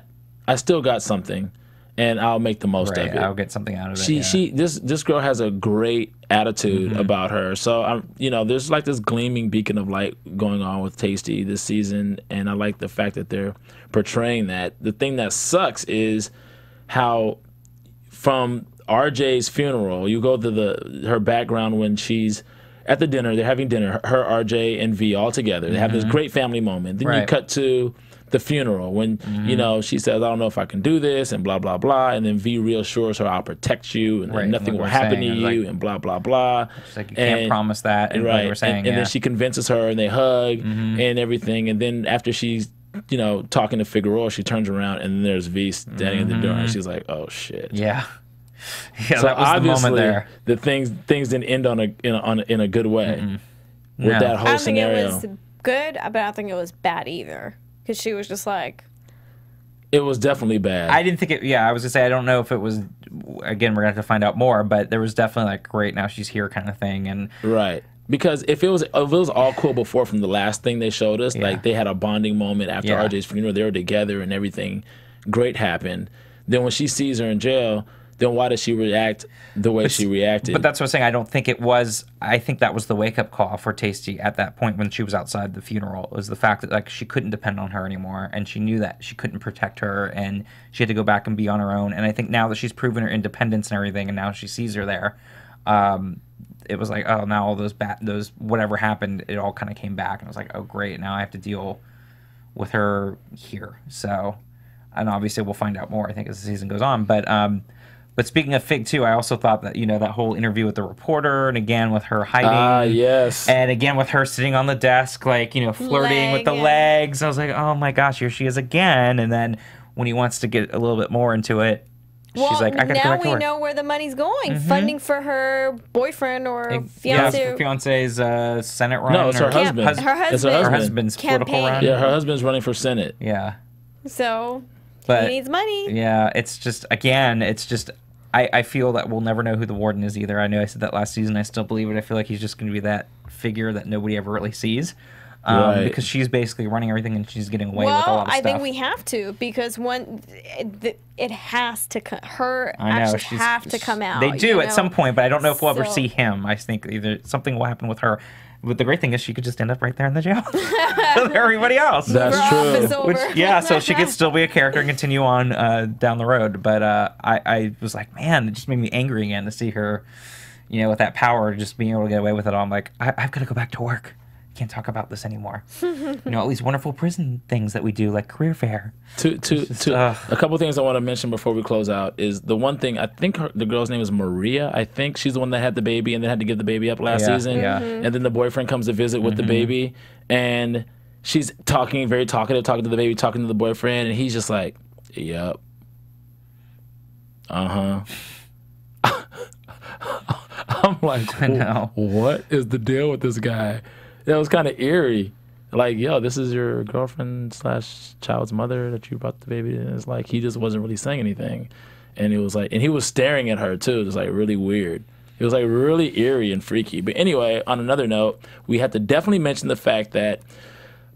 still got something, and I'll make the most of it. I'll get something out of it. This girl has a great attitude about her. So there's like this gleaming beacon of light going on with Tasty this season, and I like the fact that they're portraying that. The thing that sucks is how from RJ's funeral, you go to her background when she's at the dinner. They're having dinner. Her, RJ, and V all together. They have this great family moment. Then you cut to the funeral when you know she says, "I don't know if I can do this," and blah blah blah. And then V reassures her, "I'll protect you, and nothing will happen to you," and blah blah blah. She's like, "You can't promise that." And like we're saying, and then she convinces her, and they hug and everything. And then after she's talking to Figueroa, she turns around, and then there's V standing at the door, and she's like, "Oh shit." Yeah. So that was obviously, the moment there. The things didn't end in a good way with that whole scenario. I don't think it was good, but I don't think it was bad either. Because she was just like... It was definitely bad. I didn't think it... Yeah, I was going to say, I don't know if it was... Again, we're going to have to find out more, but there was definitely like, great, now she's here kind of thing. And right. Because if it was all cool before from the last thing they showed us, like they had a bonding moment after RJ's funeral, they were together and everything great happened. Then when she sees her in jail... Then why did she react the way she reacted? But that's what I'm saying. I don't think it was. I think that was the wake-up call for Tasty at that point when she was outside the funeral. Was the fact that like she couldn't depend on her anymore, and she knew that she couldn't protect her, and she had to go back and be on her own. And I think now that she's proven her independence and everything, and now she sees her there, it was like, oh, now all those whatever happened, it all kind of came back, and I was like, oh, great, now I have to deal with her here. So, and obviously we'll find out more, I think, as the season goes on, But speaking of Fig, too, I also thought that, that whole interview with the reporter, and again with her hiding. Yes. And again with her sitting on the desk, like, flirting with the legs. I was like, oh my gosh, here she is again. And then when he wants to get a little bit more into it, she's like, I gotta go back to work. Now we know where the money's going. Funding for her boyfriend or fiance. Yeah, fiance's Senate run. No, it's her husband. Her husband. It's her husband's political run. Yeah, her husband's running for Senate. Yeah. So... But, he needs money. Yeah, it's just, again, I feel that we'll never know who the warden is either. I know I said that last season. I still believe it. I feel like he's just going to be that figure that nobody ever really sees. Because she's basically running everything and she's getting away with a lot of stuff. I think we have to, because it has to have to come out. They do at some point, but I don't know if we'll ever see him. I think either something will happen with her. But the great thing is she could just end up right there in the jail with everybody else. That's true. So she could still be a character and continue on down the road. But I was like, man, it just made me angry again to see her, with that power, just being able to get away with it all. I'm like, I've got to go back to work. Can't talk about this anymore. All these wonderful prison things that we do, like career fair. A couple things I want to mention before we close out is the one thing, I think the girl's name is Maria. I think she's the one that had the baby and then had to give the baby up last season. Yeah. And then the boyfriend comes to visit with the baby, and she's talking, very talkative, talking to the baby, talking to the boyfriend, and he's just like, yep. I'm like, I know. What is the deal with this guy? That was kind of eerie. Like, yo, this is your girlfriend / child's mother that you brought the baby. And it's like, he just wasn't really saying anything. And it was like, and he was staring at her too. It was like really weird. It was like really eerie and freaky. But anyway, on another note, we had to definitely mention the fact that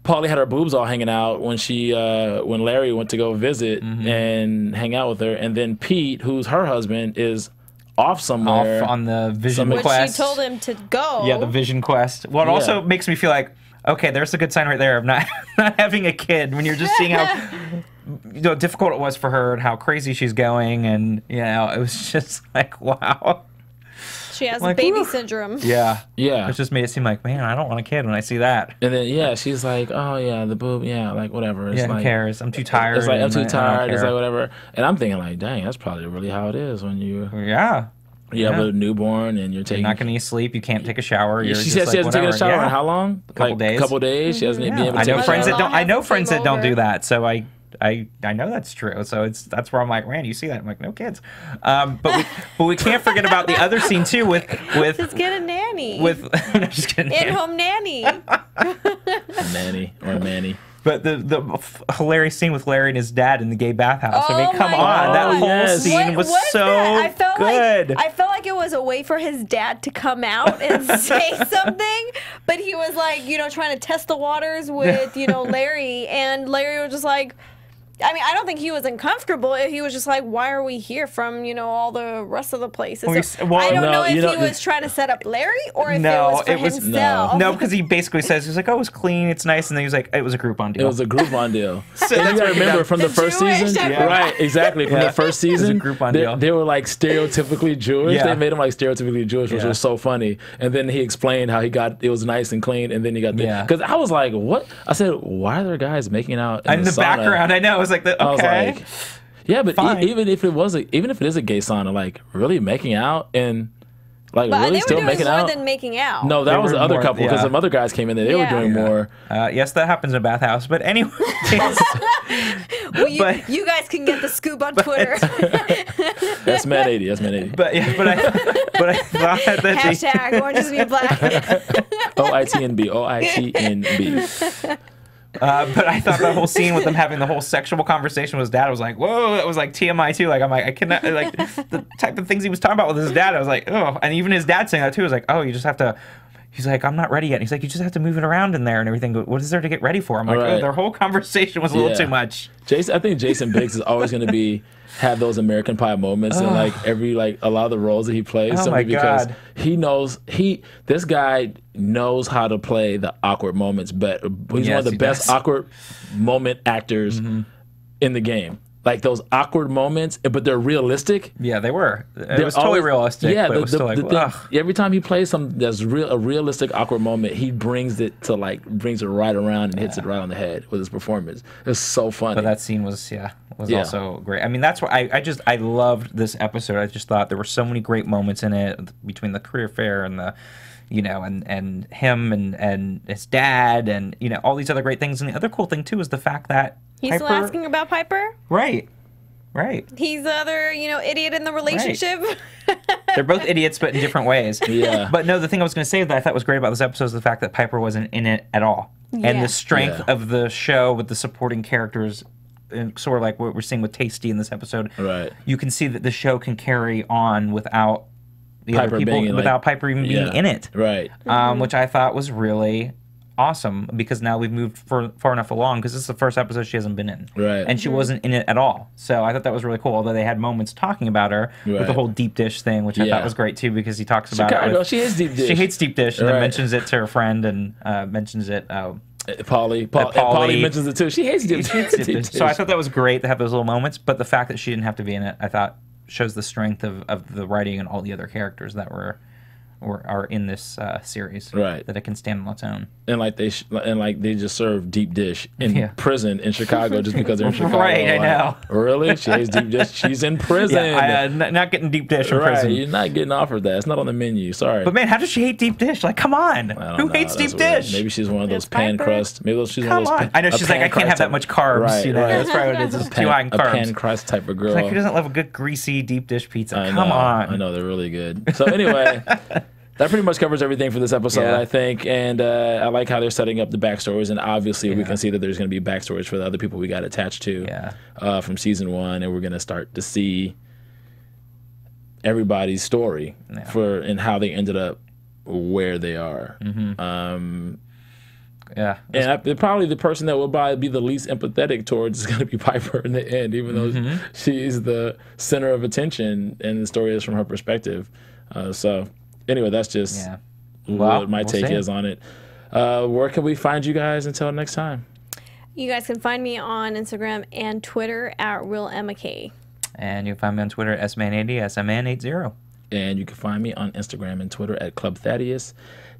Paulie had her boobs all hanging out when when Larry went to go visit and hang out with her. And then Pete, who's her husband, is off somewhere. Off on the vision quest. Which she told him to go. Yeah, the vision quest. Well, it also makes me feel like, okay, there's a good sign right there of not having a kid when you're just seeing how difficult it was for her and how crazy she's going. And, it was just like, wow. She has baby syndrome. Yeah. Yeah. It just made it seem like, man, I don't want a kid when I see that. And then, she's like, oh, yeah, the boob, like, whatever. It's who cares? I'm too tired. It's like, I'm too tired. It's like, whatever. And I'm thinking, like, dang, that's probably really how it is when you... Yeah. You have a newborn and you're not getting any sleep. You can't take a shower. She said she hasn't taken a shower in how long? Days. Couple days. She hasn't been able to take a shower. I know friends that don't do that. So I know that's true. So that's where I'm like, man, you see that? I'm like, no kids. But we can't forget about the other scene too with just get a nanny. Just get a in-home nanny. Nanny or Manny. But the hilarious scene with Larry and his dad in the gay bathhouse. I mean, come on. That whole scene was so good. I felt like it was a way for his dad to come out and say something. But he was like, trying to test the waters with, Larry. And Larry was just like, I mean, I don't think he was uncomfortable. He was just like, why are we here from, all the rest of the places? So, I don't know if he was trying to set up Larry or if it was for himself. No, because he basically says, he's like, oh, it was clean, it's nice. And then he was like, it was a Groupon deal. It was a Groupon deal. So you gotta remember from the first season. Right, exactly. From the first season, they were like stereotypically Jewish. They made him like stereotypically Jewish, which was so funny. And then he explained how it was nice and clean, and then he got because I was like, what? I said, why are there guys making out in the background? I know. I was like, okay. I was like, yeah, but even if it is a gay sauna, like really making out and like but really still making out. More than making out. No, that was the other couple because some other guys came in there. They were doing more. Yes, that happens in a bathhouse. But anyway, well, you guys can get the scoop on Twitter. That's man 80. That's man 80. But I thought that hashtag Orange is the New Black. OITNB. OITNB. But I thought the whole scene with them having the whole sexual conversation with his dad, I was like, whoa, that was like TMI too. Like, I'm like, I cannot, like, the type of things he was talking about with his dad, I was like, oh. And even his dad saying that too, I was like, oh, you just have to, he's like, I'm not ready yet. And he's like, you just have to move it around in there and everything. What is there to get ready for? I'm like, oh, their whole conversation was a little too much. I think Jason Biggs is always going to have those American Pie moments in like a lot of the roles that he plays. Oh my because God. This guy knows how to play the awkward moments, but he's one of the best awkward moment actors in the game. Like those awkward moments, but they're realistic. Yeah, they were. It was totally realistic. Yeah, but it was still like, every time he plays a realistic awkward moment, he brings it right around and hits it right on the head with his performance. It's so funny. But that scene was also great. I mean, that's why I loved this episode. I just thought there were so many great moments in it between the career fair and the. And him and his dad and all these other great things. And the other cool thing too is the fact that he's still asking about Piper. Right. He's the other idiot in the relationship. Right. They're both idiots, but in different ways. Yeah. But no, the thing I was going to say that I thought was great about this episode is the fact that Piper wasn't in it at all, and the strength of the show with the supporting characters. And sort of like what we're seeing with Tasty in this episode. Right. You can see that the show can carry on without the other people, without Piper even being in it. Right. Which I thought was really awesome because now we've moved far enough along because this is the first episode she hasn't been in. Right. And she wasn't in it at all. So I thought that was really cool, although they had moments talking about her with the whole deep dish thing, which I thought was great too because he talks about Chicago, it. she hates deep dish. She hates deep dish and then mentions it to her friend and mentions it... Paulie mentions it too. She hates deep dish. So I thought that was great to have those little moments, but the fact that she didn't have to be in it, I thought shows the strength of the writing and all the other characters that are in this series. Right. That it can stand on its own. And they just serve deep dish in prison in Chicago just because they're in Chicago. Right, I know. Really? She hates deep dish. She's in prison. Yeah, not getting deep dish in prison. You're not getting offered that. It's not on the menu. Sorry. But man, how does she hate deep dish? Like, come on. Who hates deep dish? Maybe she's one of those pan crust. Maybe she's one of those. Come on. I know she's like, I can't have that much carbs. Right. That's probably what it is. It's too high in carbs. A pan crust type of girl. Like, who doesn't love a good greasy deep dish pizza? Come on. I know they're really good. So anyway. That pretty much covers everything for this episode, I think. And I like how they're setting up the backstories. And obviously, we can see that there's going to be backstories for the other people we got attached to from season 1. And we're going to start to see everybody's story and how they ended up where they are. And probably the person that will probably be the least empathetic towards is going to be Piper in the end, even though she's the center of attention and the story is from her perspective. So... Anyway, that's just what my take is on it. Where can we find you guys until next time? You guys can find me on Instagram and Twitter at RealEmmaK. And you can find me on Twitter at SMan80, SMan80. And you can find me on Instagram and Twitter at Club Thaddeus,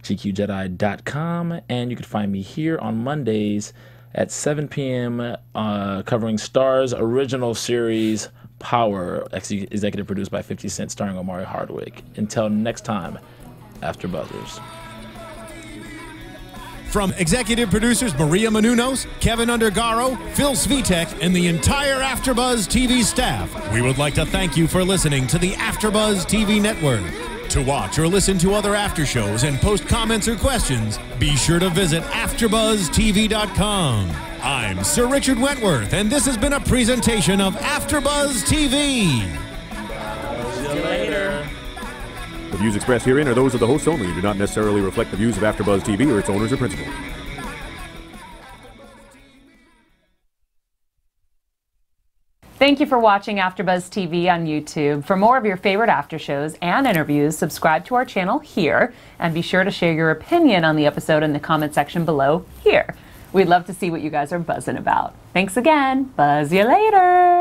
GQJedi.com. And you can find me here on Mondays at 7 p.m. Covering Star's original series, Power, executive produced by 50 Cent, starring Omari Hardwick. Until next time, AfterBuzzers. From executive producers Maria Menounos, Kevin Undergaro, Phil Svitek, and the entire AfterBuzz TV staff, we would like to thank you for listening to the AfterBuzz TV network. To watch or listen to other after shows and post comments or questions, be sure to visit AfterBuzzTV.com. I'm Sir Richard Wentworth, and this has been a presentation of AfterBuzz TV. See you later. The views expressed herein are those of the hosts only and do not necessarily reflect the views of AfterBuzz TV or its owners or principals. Thank you for watching AfterBuzz TV on YouTube. For more of your favorite after shows and interviews, subscribe to our channel here, and be sure to share your opinion on the episode in the comment section below here. We'd love to see what you guys are buzzing about. Thanks again. Buzz you later.